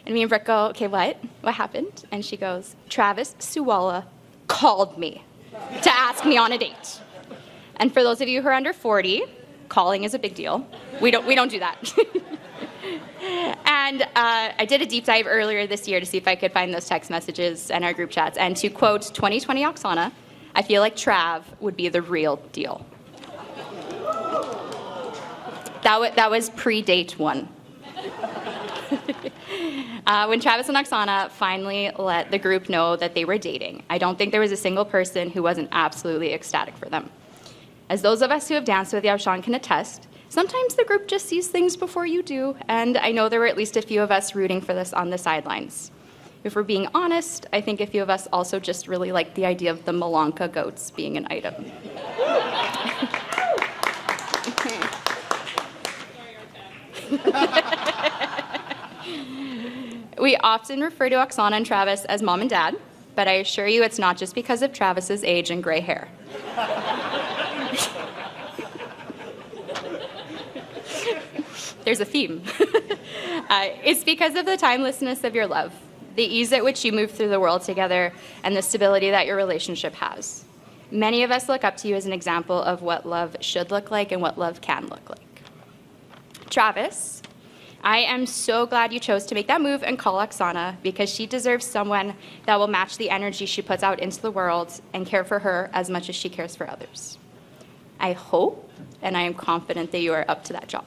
And me and Brooke go, okay, what? What happened? And she goes, Travis Suwala called me to ask me on a date. And for those of you who are under 40, calling is a big deal. We don't do that. And I did a deep dive earlier this year to see if I could find those text messages and our group chats. And to quote 2020 Oksana, I feel like Trav would be the real deal. That was pre-date one. When Travis and Oksana finally let the group know that they were dating, I don't think there was a single person who wasn't absolutely ecstatic for them. As those of us who have danced with Yavshan can attest, sometimes the group just sees things before you do, and I know there were at least a few of us rooting for this on the sidelines. If we're being honest, I think a few of us also just really liked the idea of the Malanka goats being an item. We often refer to Oksana and Travis as mom and dad, but I assure you it's not just because of Travis's age and gray hair. There's a theme. It's because of the timelessness of your love, the ease at which you move through the world together, and the stability that your relationship has. Many of us look up to you as an example of what love should look like and what love can look like. Travis, I am so glad you chose to make that move and call Oksana, because she deserves someone that will match the energy she puts out into the world and care for her as much as she cares for others. I hope and I am confident that you are up to that job.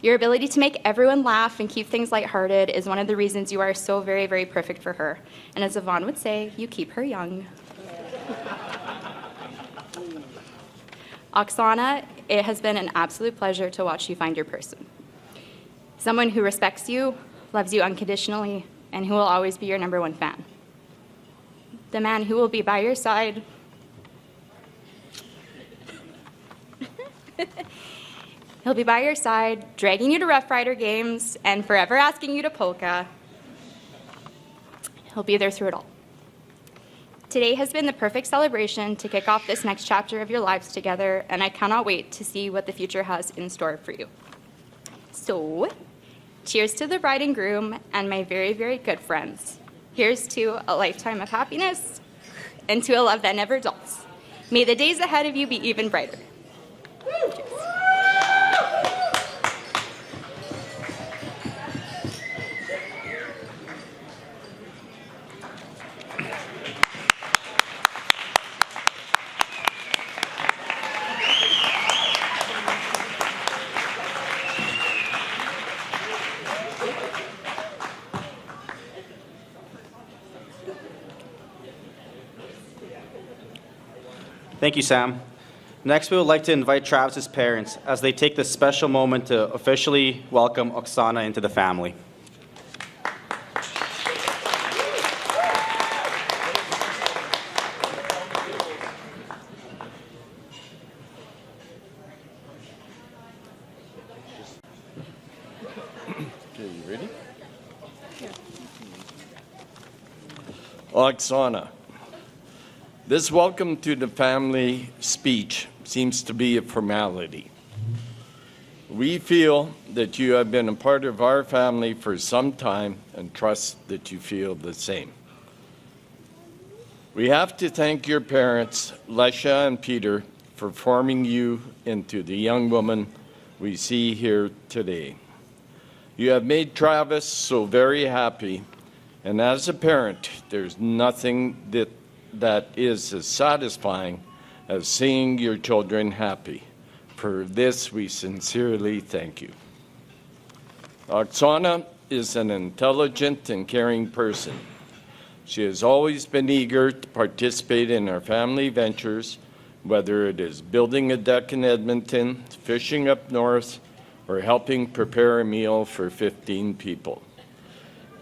Your ability to make everyone laugh and keep things lighthearted is one of the reasons you are so very, very perfect for her. And as Yvonne would say, you keep her young. Oksana, it has been an absolute pleasure to watch you find your person. Someone who respects you, loves you unconditionally, and who will always be your #1 fan. The man who will be by your side. He'll be by your side, dragging you to Rough Rider games, and forever asking you to polka. He'll be there through it all. Today has been the perfect celebration to kick off this next chapter of your lives together, and I cannot wait to see what the future has in store for you. So, cheers to the bride and groom and my very, very good friends. Here's to a lifetime of happiness and to a love that never dulls. May the days ahead of you be even brighter. Cheers. Thank you, Sam. Next, we would like to invite Travis's parents as they take this special moment to officially welcome Oksana into the family. Okay, you ready? Oksana, this welcome to the family speech seems to be a formality. We feel that you have been a part of our family for some time and trust that you feel the same. We have to thank your parents, Lesha and Peter, for forming you into the young woman we see here today. You have made Travis so very happy, and as a parent, there's nothing that is as satisfying as seeing your children happy. For this, we sincerely thank you. Oksana is an intelligent and caring person. She has always been eager to participate in our family ventures, whether it is building a deck in Edmonton, fishing up north, or helping prepare a meal for 15 people.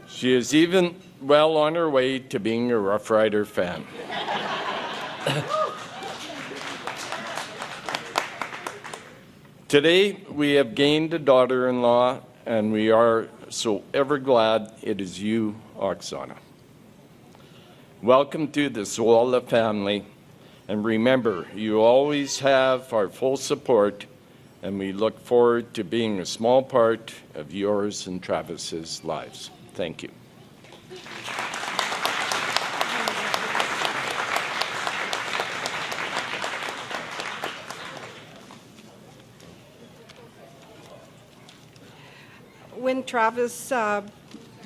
She is even well on her way to being a Rough Rider fan. Today, we have gained a daughter-in-law, and we are so ever glad it is you, Oksana. Welcome to the Suwala family, and remember, you always have our full support and we look forward to being a small part of yours and Travis's lives. Thank you. When Travis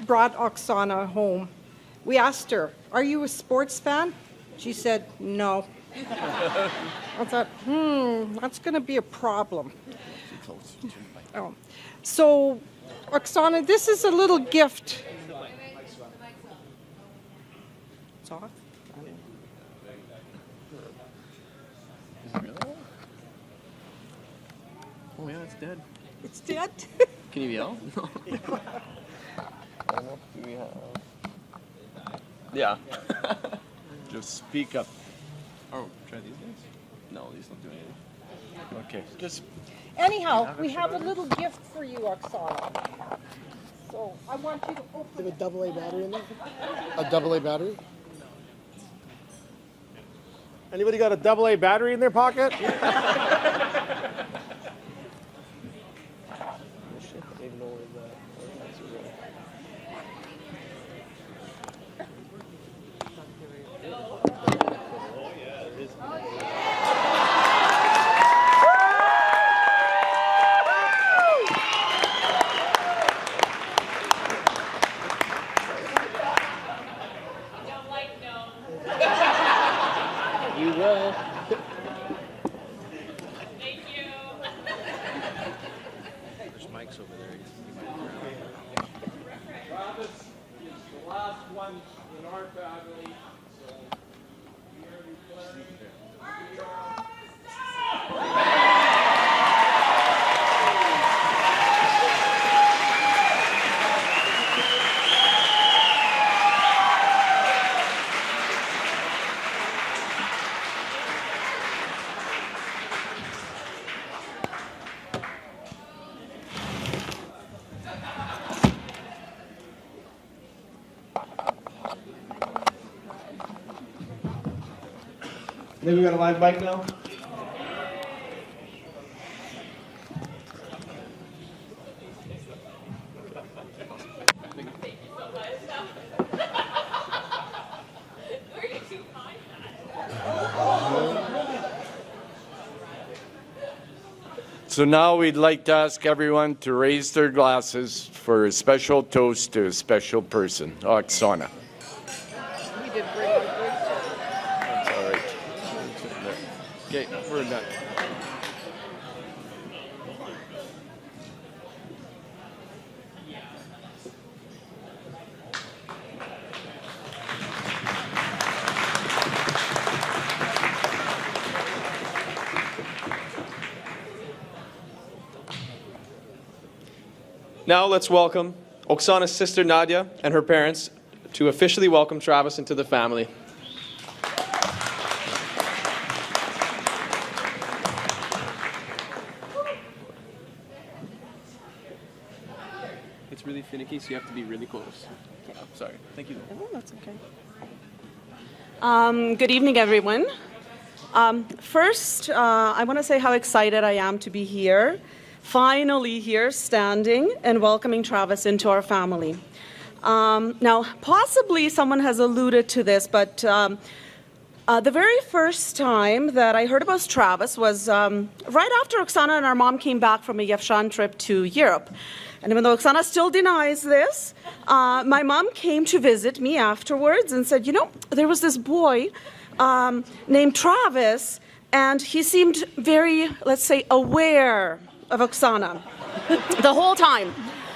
brought Oksana home, we asked her, "Are you a sports fan?" She said, "No." I thought, that's going to be a problem. Oh. So, Oksana, this is a little gift. It's off? Oh yeah, it's dead. It's dead? Can you yell? Yeah. Just speak up. Oh, try these guys? No, these don't do anything. Okay. Just Anyhow, we have a little gift for you, Oksana. So, I want you to open Have a AA battery in there? A AA battery? Anybody got a AA battery in their pocket? You will. Thank you. There's mics over there. Travis is the last one in our family, so we are declaring Maybe we got a live mic now? So now we'd like to ask everyone to raise their glasses for a special toast to a special person, Oksana. We did bring our good. That's all right. Okay, we're done. Now let's welcome Oksana's sister Nadia and her parents to officially welcome Travis into the family. It's really finicky, so you have to be really close. Oh, sorry. Thank you. Oh, that's okay. Good evening, everyone. First, I want to say how excited I am to be here, finally here, standing and welcoming Travis into our family. Now, possibly someone has alluded to this, but the very first time that I heard about Travis was right after Oksana and our mom came back from a Yevshan trip to Europe. And even though Oksana still denies this, my mom came to visit me afterwards and said, you know, there was this boy named Travis, and he seemed very, let's say, aware of Oksana the whole time.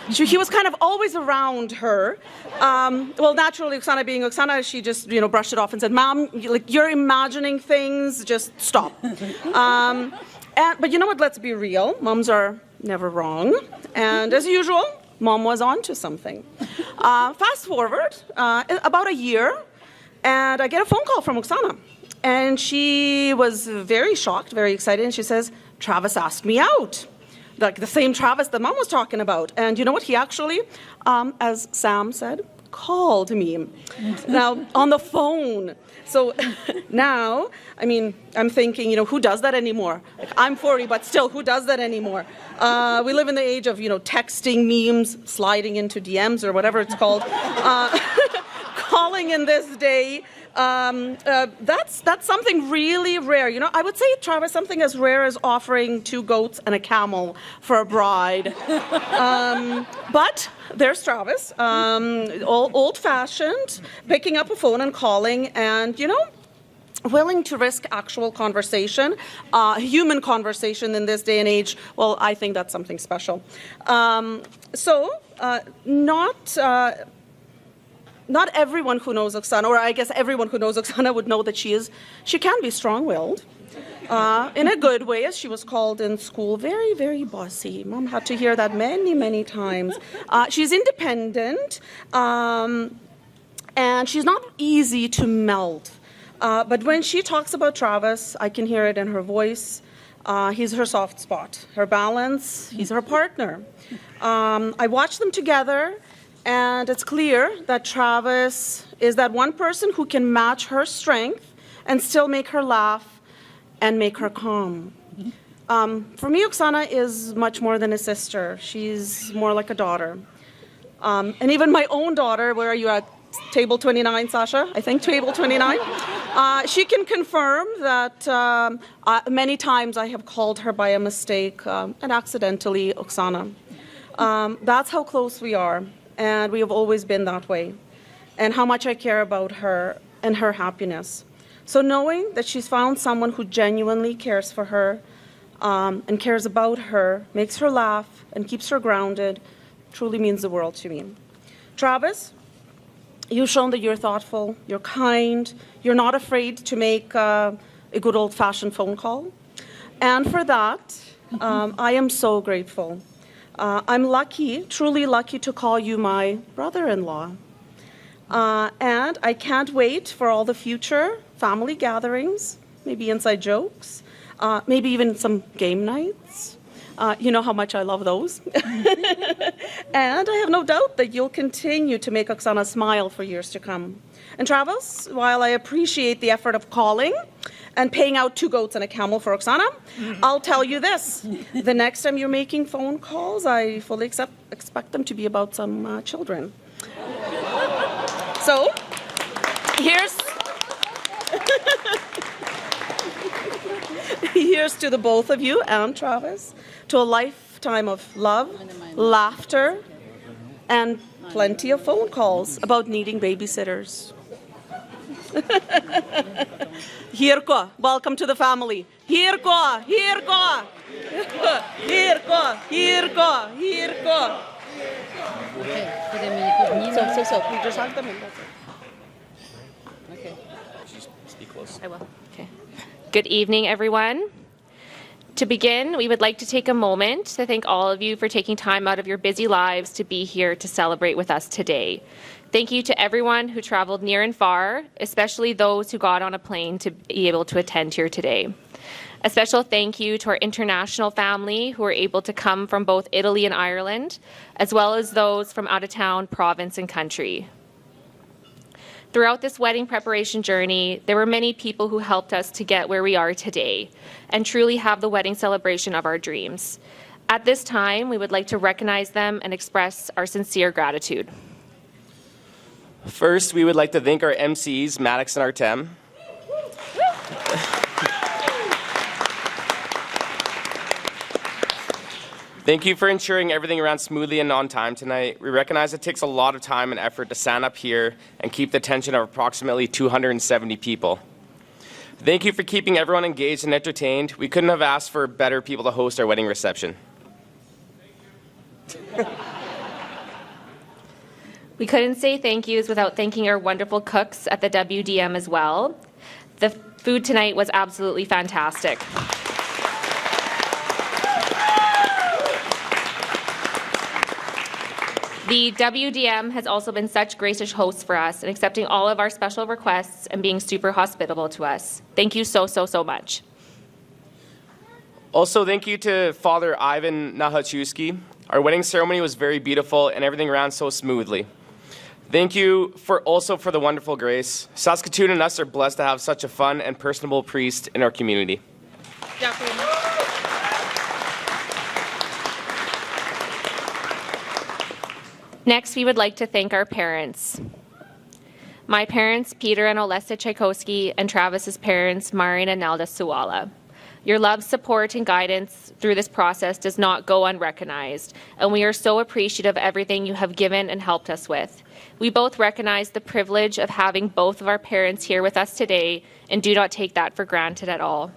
He was kind of always around her. Well, naturally, Oksana being Oksana, she just, brushed it off and said, Mom, you're imagining things, just stop. But you know what, let's be real. Moms are never wrong. And as usual, Mom was on to something. Fast forward about a year, and I get a phone call from Oksana. And she was very shocked, very excited, and she says, Travis asked me out. Like the same Travis that Mom was talking about. And you know what? He actually, as Sam said, called me. Now, on the phone. So now, I mean, I'm thinking, who does that anymore? Like, I'm 40, but still, who does that anymore? We live in the age of, texting memes, sliding into DMs or whatever it's called. Calling in this day, that's something really rare. I would say, Travis, something as rare as offering 2 goats and a camel for a bride. But there's Travis, old-fashioned, picking up a phone and calling, and willing to risk actual conversation, human conversation in this day and age. Well, I think that's something special. Not everyone who knows Oksana, or I guess everyone who knows Oksana would know that she can be strong-willed. In a good way, as she was called in school, very, very bossy. Mom had to hear that many, many times. She's independent, and she's not easy to melt. But when she talks about Travis, I can hear it in her voice. He's her soft spot, her balance. He's her partner. I watch them together, and it's clear that Travis is that one person who can match her strength and still make her laugh and make her calm. For me, Oksana is much more than a sister. She's more like a daughter. And even my own daughter, where are you at? Table 29, Sasha? I think table 29. She can confirm that many times I have called her by a mistake and accidentally Oksana. That's how close we are, and we have always been that way, and how much I care about her and her happiness. So knowing that she's found someone who genuinely cares for her and cares about her, makes her laugh and keeps her grounded, truly means the world to me. Travis, you've shown that you're thoughtful, you're kind, you're not afraid to make a good old-fashioned phone call. And for that, I am so grateful. I'm lucky, truly lucky to call you my brother-in-law. And I can't wait for all the future family gatherings, maybe inside jokes, maybe even some game nights. You know how much I love those. And I have no doubt that you'll continue to make Oksana smile for years to come. And Travis, while I appreciate the effort of calling and paying out 2 goats and a camel for Oksana, I'll tell you this. The next time you're making phone calls, I fully expect them to be about some children. So, here's to the both of you and Travis, to a lifetime of love, laughter, and plenty of phone calls about needing babysitters. Hirko, welcome to the family. Hirko, Hirko, Hirko, Hirko, Hirko. So, we just hug them in. That's it. Okay. Speak close. I will. Okay. Good evening, everyone. To begin, we would like to take a moment to thank all of you for taking time out of your busy lives to be here to celebrate with us today. Thank you to everyone who traveled near and far, especially those who got on a plane to be able to attend here today. A special thank you to our international family who were able to come from both Italy and Ireland, as well as those from out of town, province, and country. Throughout this wedding preparation journey, there were many people who helped us to get where we are today and truly have the wedding celebration of our dreams. At this time, we would like to recognize them and express our sincere gratitude. First, we would like to thank our MCs, Maddox and Artem. Thank you for ensuring everything ran smoothly and on time tonight. We recognize it takes a lot of time and effort to stand up here and keep the attention of approximately 270 people. Thank you for keeping everyone engaged and entertained. We couldn't have asked for better people to host our wedding reception. We couldn't say thank yous without thanking our wonderful cooks at the WDM as well. The food tonight was absolutely fantastic. The WDM has also been such gracious hosts for us in accepting all of our special requests and being super hospitable to us. Thank you so, so, so much. Also, thank you to Father Ivan Nahachewski. Our wedding ceremony was very beautiful and everything ran so smoothly. Thank you also for the wonderful grace. Saskatoon and us are blessed to have such a fun and personable priest in our community. Next, we would like to thank our parents. My parents, Peter and Olesa Tchaikovsky, and Travis's parents, Marin and Nelda Suwala. Your love, support, and guidance through this process does not go unrecognized, and we are so appreciative of everything you have given and helped us with. We both recognize the privilege of having both of our parents here with us today and do not take that for granted at all.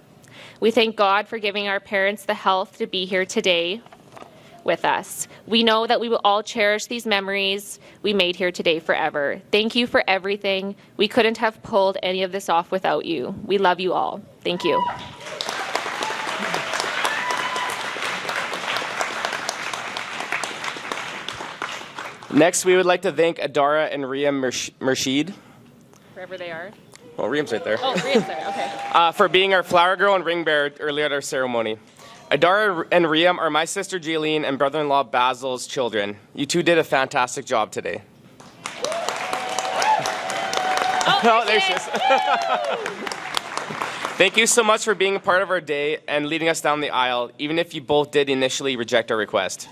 We thank God for giving our parents the health to be here today with us. We know that we will all cherish these memories we made here today forever. Thank you for everything. We couldn't have pulled any of this off without you. We love you all. Thank you. Next, we would like to thank Adara and Riyam Murshid. Wherever they are. Well, Riyam's right there. Oh, Riyam's there, okay. For being our flower girl and ring bearer earlier at our ceremony. Adara and Riyam are my sister Jaylene and brother-in-law Basil's children. You two did a fantastic job today. Oh, there she is. Thank you so much for being a part of our day and leading us down the aisle, even if you both did initially reject our request.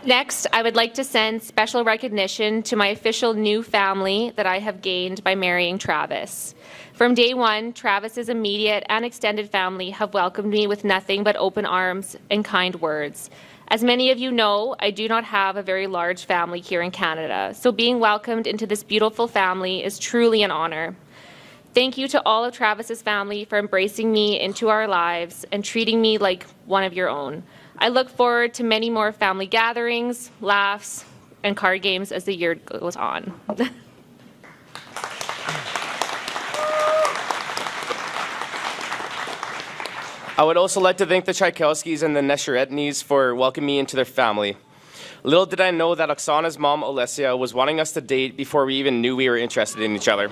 Next, I would like to send special recognition to my official new family that I have gained by marrying Travis. From day one, Travis's immediate and extended family have welcomed me with nothing but open arms and kind words. As many of you know, I do not have a very large family here in Canada, so being welcomed into this beautiful family is truly an honor. Thank you to all of Travis's family for embracing me into our lives and treating me like one of your own. I look forward to many more family gatherings, laughs, and card games as the year goes on. I would also like to thank the Tchaikovskys and the Nesheretnys for welcoming me into their family. Little did I know that Oksana's mom, Olesia, was wanting us to date before we even knew we were interested in each other.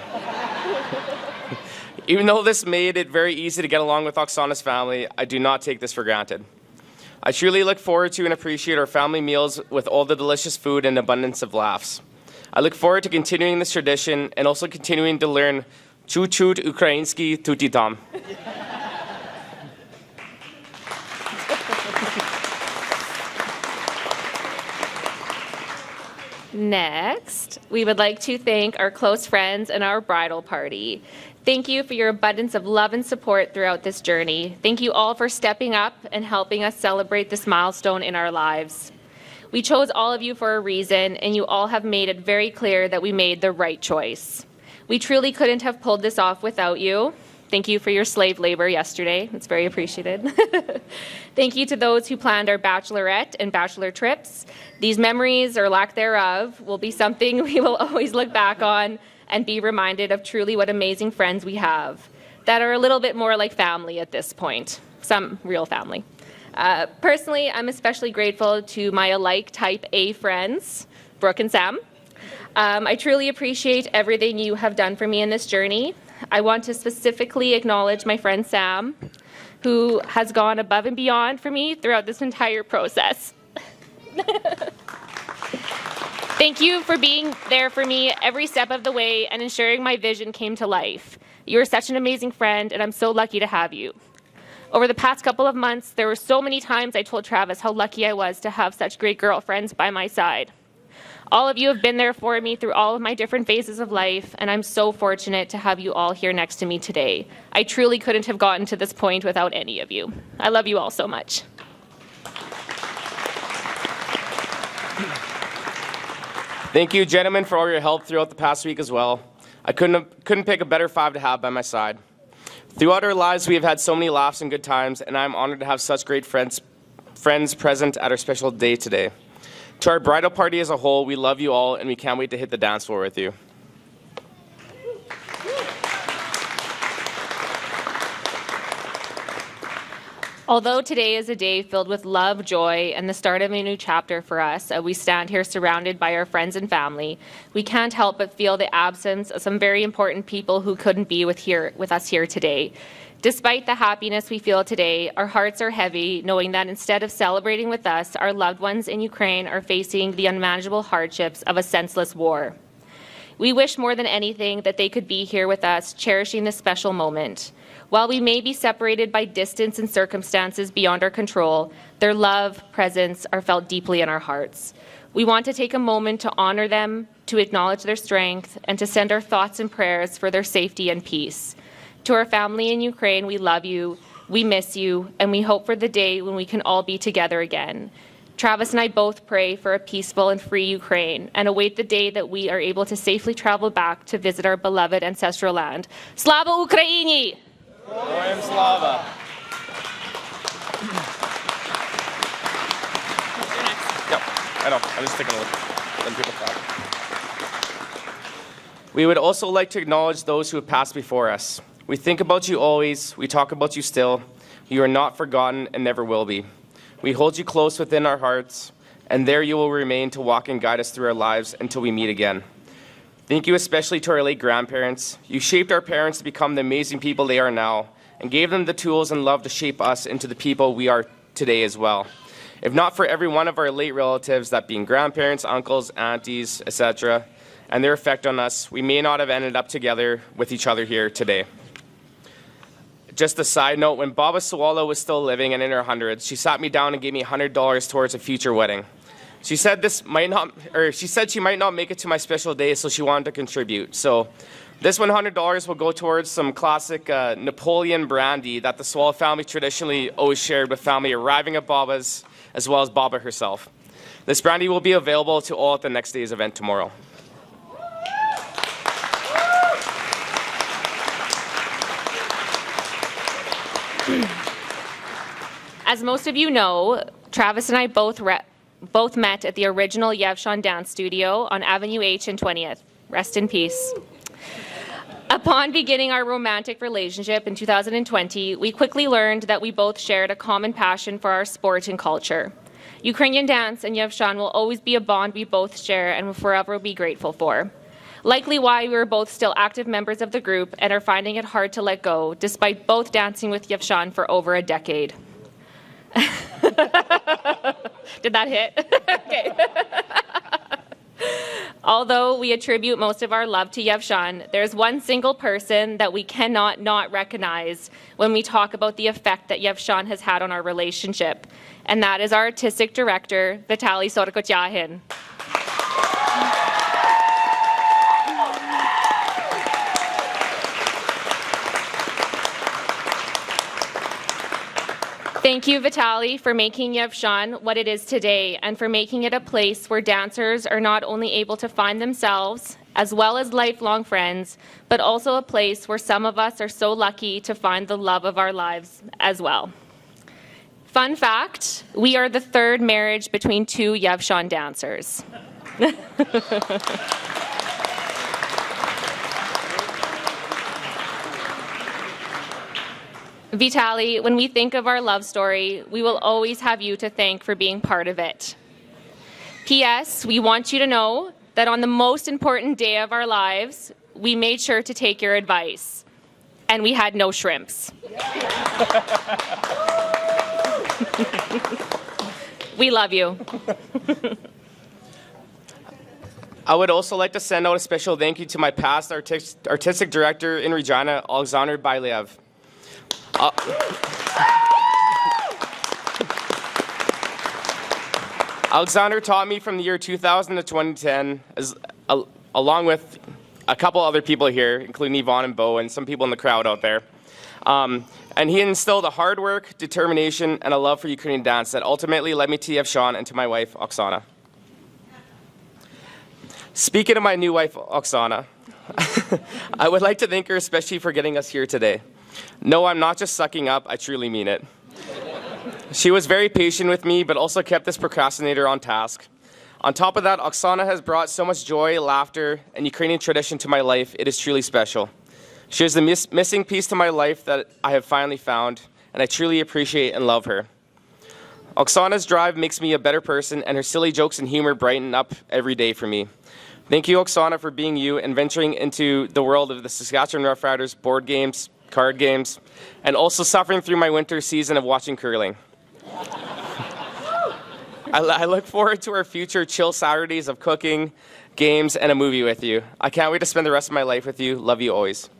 Even though this made it very easy to get along with Oksana's family, I do not take this for granted. I truly look forward to and appreciate our family meals with all the delicious food and abundance of laughs. I look forward to continuing this tradition and also continuing to learn Chut-chut Ukrainsky Tuti Tam. Next, we would like to thank our close friends and our bridal party. Thank you for your abundance of love and support throughout this journey. Thank you all for stepping up and helping us celebrate this milestone in our lives. We chose all of you for a reason, and you all have made it very clear that we made the right choice. We truly couldn't have pulled this off without you. Thank you for your slave labor yesterday. It's very appreciated. Thank you to those who planned our bachelorette and bachelor trips. These memories, or lack thereof, will be something we will always look back on and be reminded of truly what amazing friends we have that are a little bit more like family at this point, some real family. Personally, I'm especially grateful to my alike type A friends, Brooke and Sam. I truly appreciate everything you have done for me in this journey. I want to specifically acknowledge my friend Sam, who has gone above and beyond for me throughout this entire process. Thank you for being there for me every step of the way and ensuring my vision came to life. You are such an amazing friend, and I'm so lucky to have you. Over the past couple of months, there were so many times I told Travis how lucky I was to have such great girlfriends by my side. All of you have been there for me through all of my different phases of life, and I'm so fortunate to have you all here next to me today. I truly couldn't have gotten to this point without any of you. I love you all so much. Thank you, gentlemen, for all your help throughout the past week as well. I couldn't pick a better five to have by my side. Throughout our lives, we have had so many laughs and good times, and I'm honored to have such great friends present at our special day today. To our bridal party as a whole, we love you all, and we can't wait to hit the dance floor with you. Although today is a day filled with love, joy, and the start of a new chapter for us, we stand here surrounded by our friends and family, we can't help but feel the absence of some very important people who couldn't be with us here today. Despite the happiness we feel today, our hearts are heavy, knowing that instead of celebrating with us, our loved ones in Ukraine are facing the unmanageable hardships of a senseless war. We wish more than anything that they could be here with us, cherishing this special moment. While we may be separated by distance and circumstances beyond our control, their love, presence are felt deeply in our hearts. We want to take a moment to honor them, to acknowledge their strength, and to send our thoughts and prayers for their safety and peace. To our family in Ukraine, we love you, we miss you, and we hope for the day when we can all be together again. Travis and I both pray for a peaceful and free Ukraine and await the day that we are able to safely travel back to visit our beloved ancestral land. Slava Ukraini! Героям слава! Yep, I know. I'm just taking a look. Then people clap. We would also like to acknowledge those who have passed before us. We think about you always. We talk about you still. You are not forgotten and never will be. We hold you close within our hearts, and there you will remain to walk and guide us through our lives until we meet again. Thank you especially to our late grandparents. You shaped our parents to become the amazing people they are now, and gave them the tools and love to shape us into the people we are today as well. If not for every one of our late relatives, that being grandparents, uncles, aunties, etc., and their effect on us, we may not have ended up together with each other here today. Just a side note, when Baba Sawala was still living and in her hundreds, she sat me down and gave me $100 towards a future wedding. She said she might not make it to my special day, so she wanted to contribute. So this $100 will go towards some classic Napoleon brandy that the Sawala family traditionally always shared with family arriving at Baba's, as well as Baba herself. This brandy will be available to all at the next day's event tomorrow. As most of you know, Travis and I both met at the original Yevshan Dance Studio on Avenue H and 20th. Rest in peace. Upon beginning our romantic relationship in 2020, we quickly learned that we both shared a common passion for our sport and culture. Ukrainian dance and Yevshan will always be a bond we both share and will forever be grateful for. Likely why we are both still active members of the group and are finding it hard to let go, despite both dancing with Yevshan for over a decade. Did that hit? Okay. Although we attribute most of our love to Yevshan, there's one single person that we cannot not recognize when we talk about the effect that Yevshan has had on our relationship, and that is our artistic director, Vitaly Sorokotyahin. Thank you, Vitaly, for making Yevshan what it is today and for making it a place where dancers are not only able to find themselves, as well as lifelong friends, but also a place where some of us are so lucky to find the love of our lives as well. Fun fact, we are the third marriage between two Yevshan dancers. Vitaly, when we think of our love story, we will always have you to thank for being part of it. P.S. We want you to know that on the most important day of our lives, we made sure to take your advice, and we had no shrimps. We love you. I would also like to send out a special thank you to my past artistic director in Regina, Alexander Bailev. Alexander taught me from the year 2000 to 2010, along with a couple other people here, including Yvonne and Bo and some people in the crowd out there. And he instilled a hard work, determination, and a love for Ukrainian dance that ultimately led me to Yevshan and to my wife, Oksana. Speaking of my new wife, Oksana, I would like to thank her especially for getting us here today. No, I'm not just sucking up, I truly mean it. She was very patient with me, but also kept this procrastinator on task. On top of that, Oksana has brought so much joy, laughter, and Ukrainian tradition to my life, it is truly special. She is the missing piece to my life that I have finally found, and I truly appreciate and love her. Oksana's drive makes me a better person, and her silly jokes and humor brighten up every day for me. Thank you, Oksana, for being you and venturing into the world of the Saskatchewan Roughriders board games, card games, and also suffering through my winter season of watching curling. I look forward to our future chill Saturdays of cooking, games, and a movie with you. I can't wait to spend the rest of my life with you. Love you always.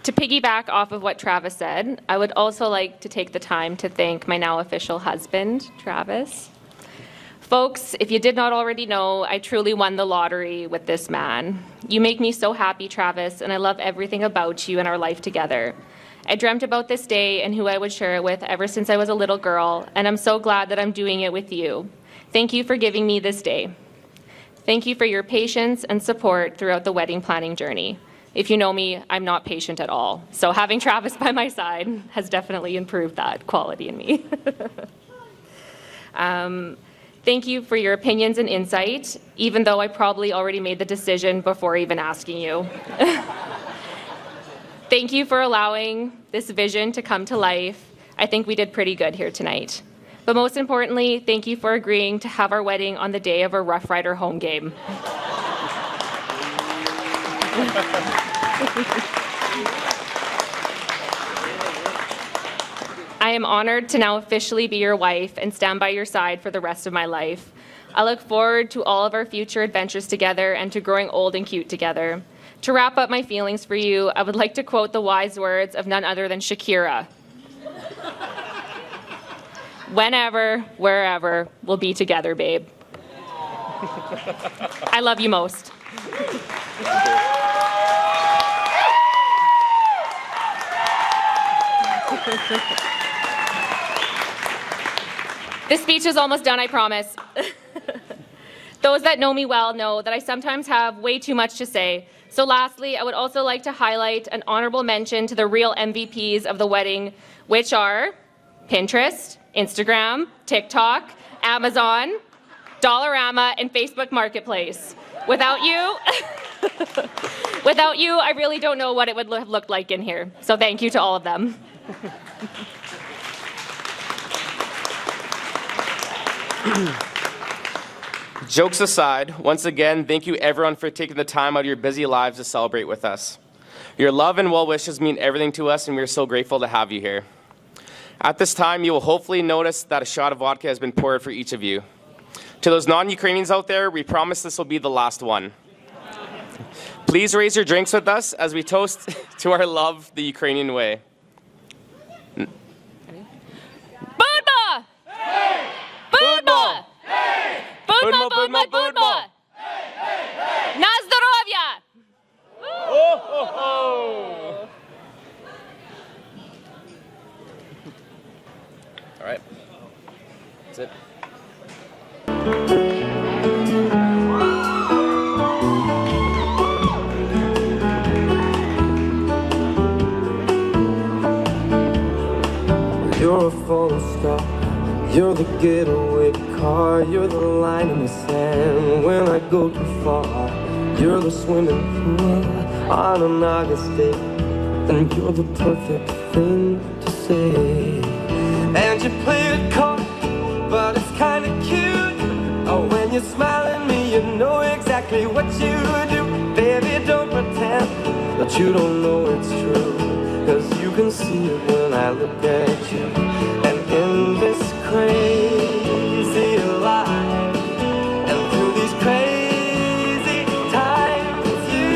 To piggyback off of what Travis said, I would also like to take the time to thank my now official husband, Travis. Folks, if you did not already know, I truly won the lottery with this man. You make me so happy, Travis, and I love everything about you and our life together. I dreamt about this day and who I would share it with ever since I was a little girl, and I'm so glad that I'm doing it with you. Thank you for giving me this day. Thank you for your patience and support throughout the wedding planning journey. If you know me, I'm not patient at all. So having Travis by my side has definitely improved that quality in me. Thank you for your opinions and insight, even though I probably already made the decision before even asking you. Thank you for allowing this vision to come to life. I think we did pretty good here tonight. But most importantly, thank you for agreeing to have our wedding on the day of a Rough Rider home game. I am honored to now officially be your wife and stand by your side for the rest of my life. I look forward to all of our future adventures together and to growing old and cute together. To wrap up my feelings for you, I would like to quote the wise words of none other than Shakira. Whenever, wherever, we'll be together, babe. I love you most. This speech is almost done, I promise. Those that know me well know that I sometimes have way too much to say. So lastly, I would also like to highlight an honorable mention to the real MVPs of the wedding, which are Pinterest, Instagram, TikTok, Amazon, Dollarama, and Facebook Marketplace. Without you, I really don't know what it would have looked like in here. So thank you to all of them. Jokes aside, once again, thank you everyone for taking the time out of your busy lives to celebrate with us. Your love and well wishes mean everything to us, and we are so grateful to have you here. At this time, you will hopefully notice that a shot of vodka has been poured for each of you. To those non-Ukrainians out there, we promise this will be the last one. Please raise your drinks with us as we toast to our love the Ukrainian way. Budma! Hey! Budma! Hey! Budma, budma, budma! Na zdrowie! Oh, ho, ho. All right. That's it. You're a falling star. You're the getaway car. You're the line in the sand when I go too far. You're the swimming pool on an August day, and you're the perfect thing to say. And you play it cold, but it's kinda cute. Oh, when you smile at me, you know exactly what you do. Baby, don't pretend that you don't know it's true, 'cause you can see it when I look at you. And in this crazy life, and through these crazy times, it's you,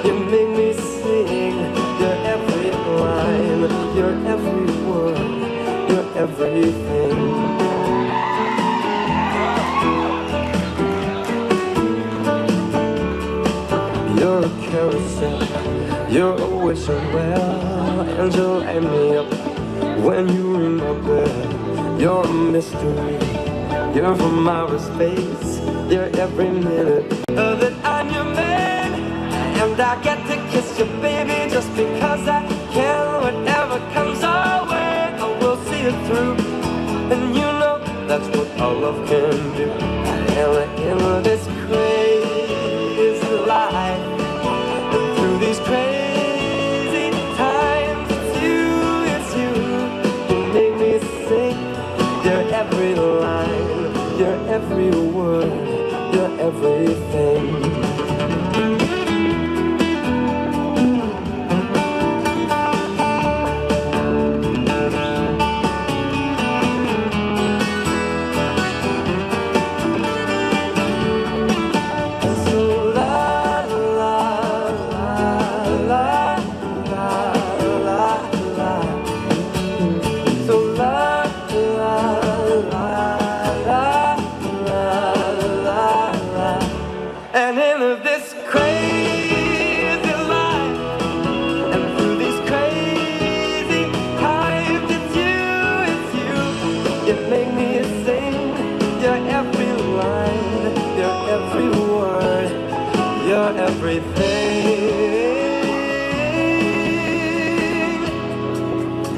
you make me sing your every line, your every word, your everything. You're a carousel, you're always so well, and you light me up when you ring my bell. You're a mystery, you're from outer space, you're every minute that I'm your man. And I get to kiss you, baby, just because I can. Whatever comes our way, I will see it through. And you know that's what our love can do. And in this crazy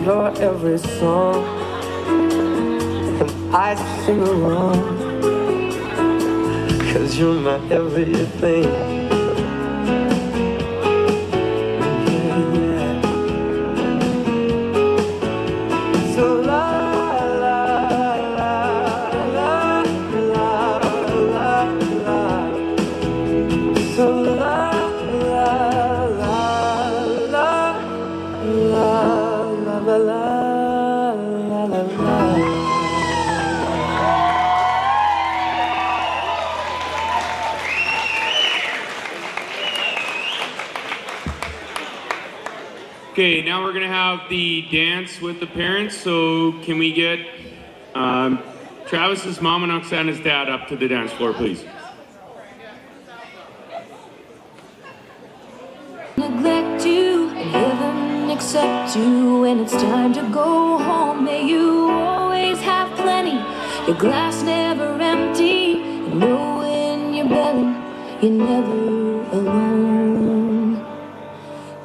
your every song, and I sing along, 'cause you're my everything. Okay, now we're gonna have the dance with the parents. So can we get Travis's mom and Oksana's dad up to the dance floor, please? Neglect you, and heaven accept you when it's time to go home. May you always have plenty, your glass never empty. You know in your belly, you're never alone.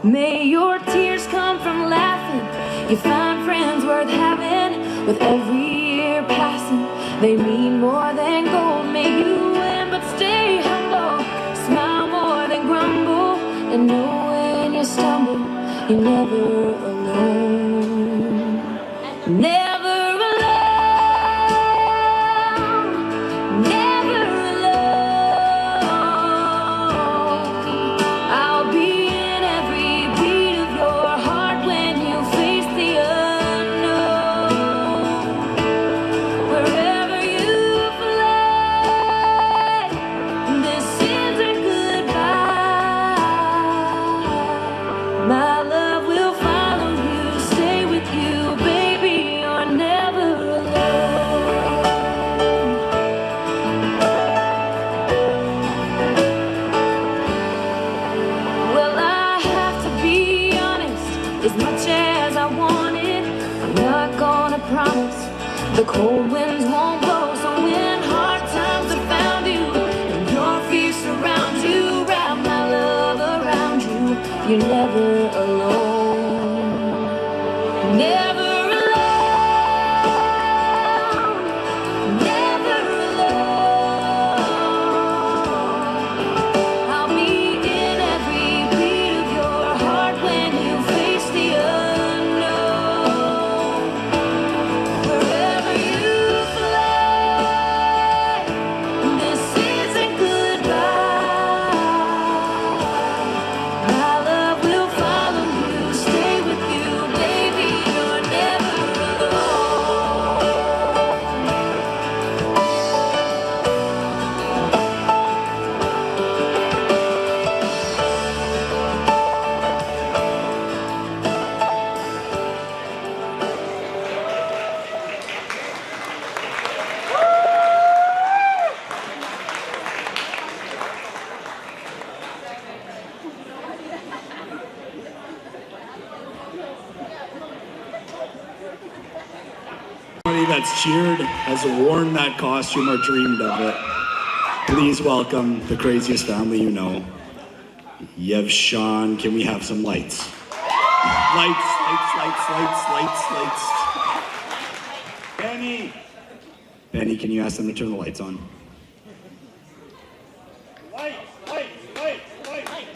May your tears come from laughing, you find friends worth having. With every year passing, they mean more than gold. May you win but stay humble, smile more than grumble, and know when you stumble, you're never alone. Never alone, never alone. I'll be in every beat of your heart when you face the unknown. Wherever you fly, this isn't goodbye. My love will follow you, stay with you, baby, you're never alone. Well, I have to be honest, as much as I want it, I'm not gonna promise the cold winds won't blow. So when hard times have found you and your fears surround you, wrap my love around you, you're never alone. Never alone, never alone. I'll be in every beat of your heart when you face the unknown. Wherever you fly, this isn't goodbye. My love will follow you, stay with you, baby, you're never alone. Anybody that's cheered has worn that costume or dreamed of it. Please welcome the craziest family you know. Yev, Sean, can we have some lights? Lights, lights, lights, lights, lights, lights. Benny! Benny, can you ask them to turn the lights on? Lights, lights, lights, lights, lights.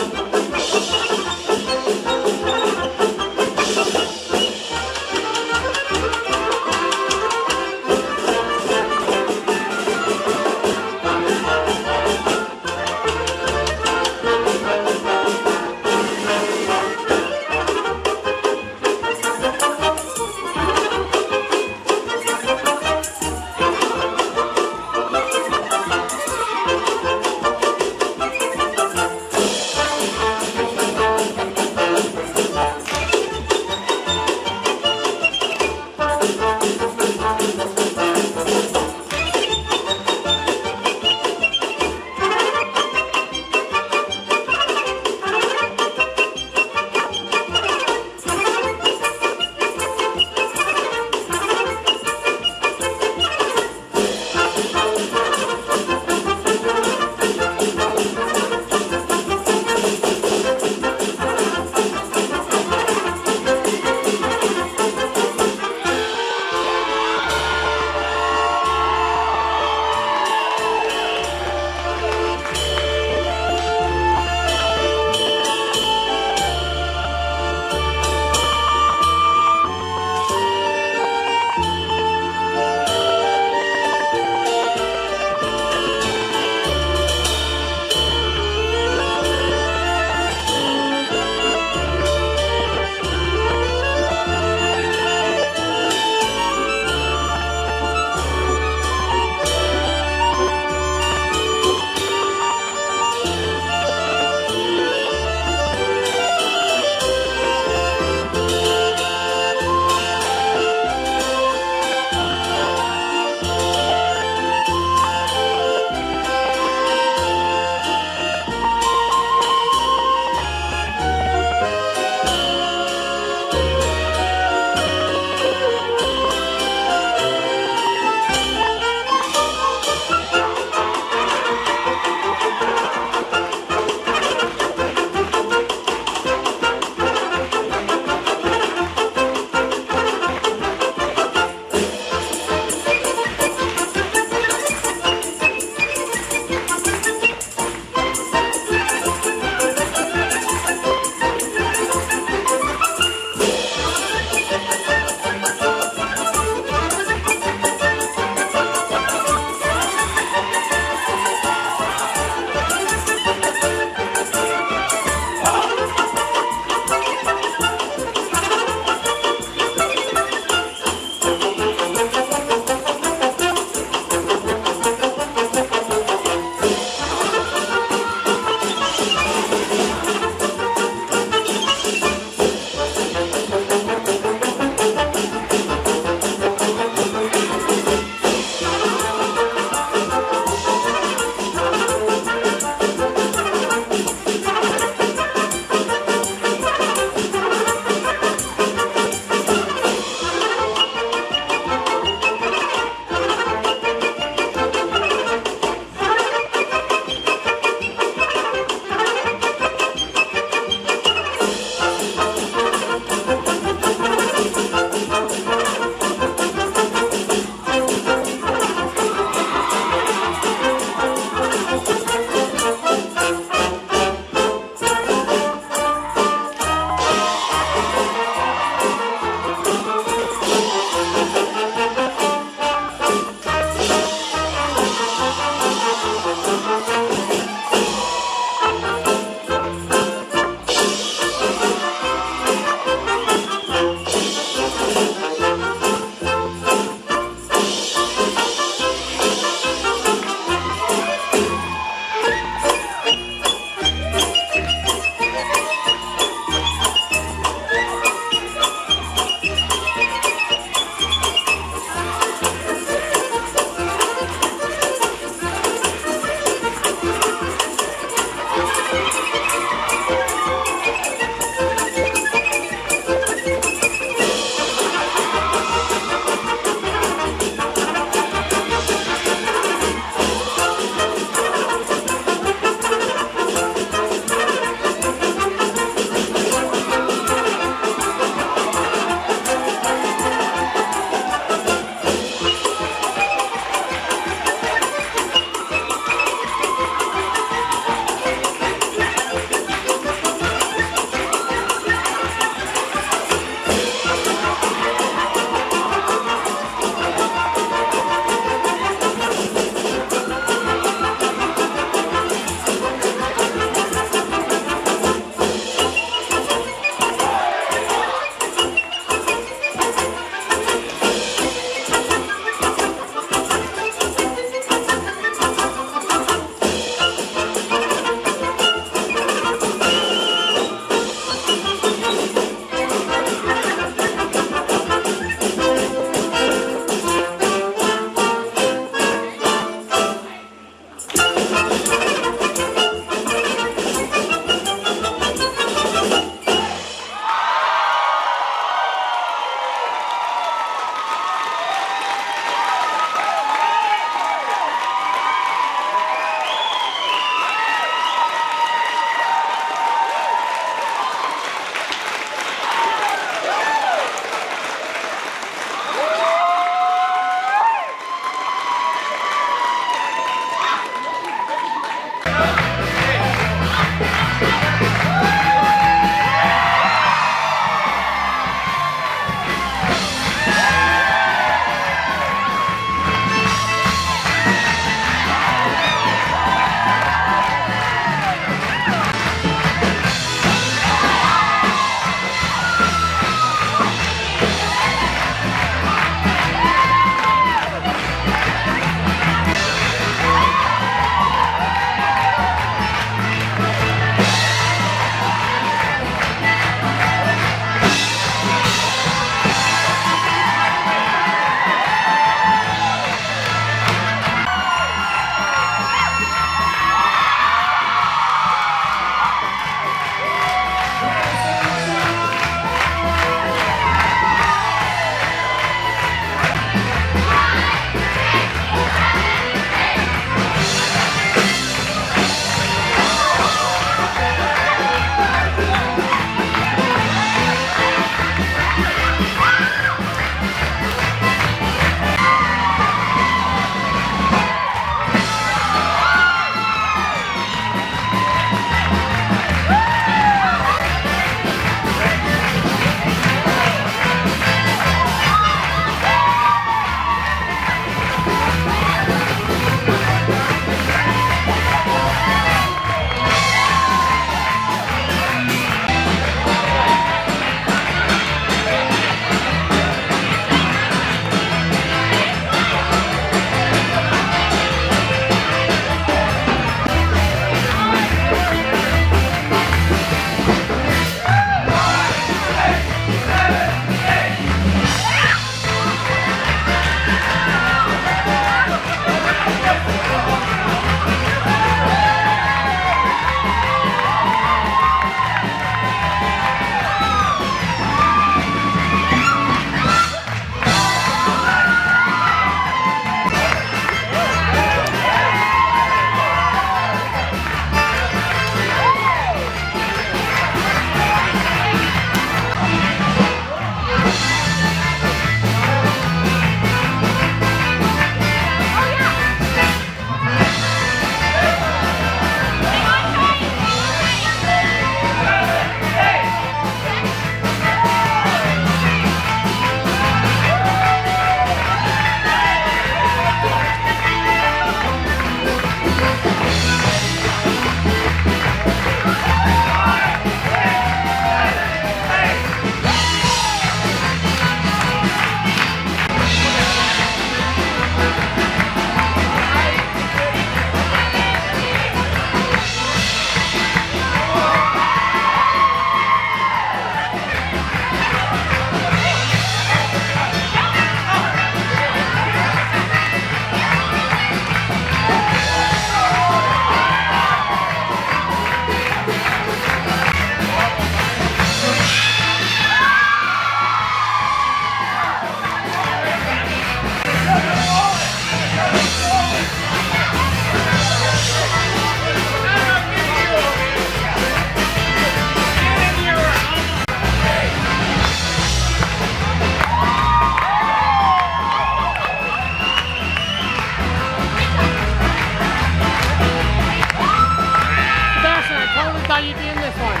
you'd be in this one.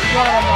You got 'em.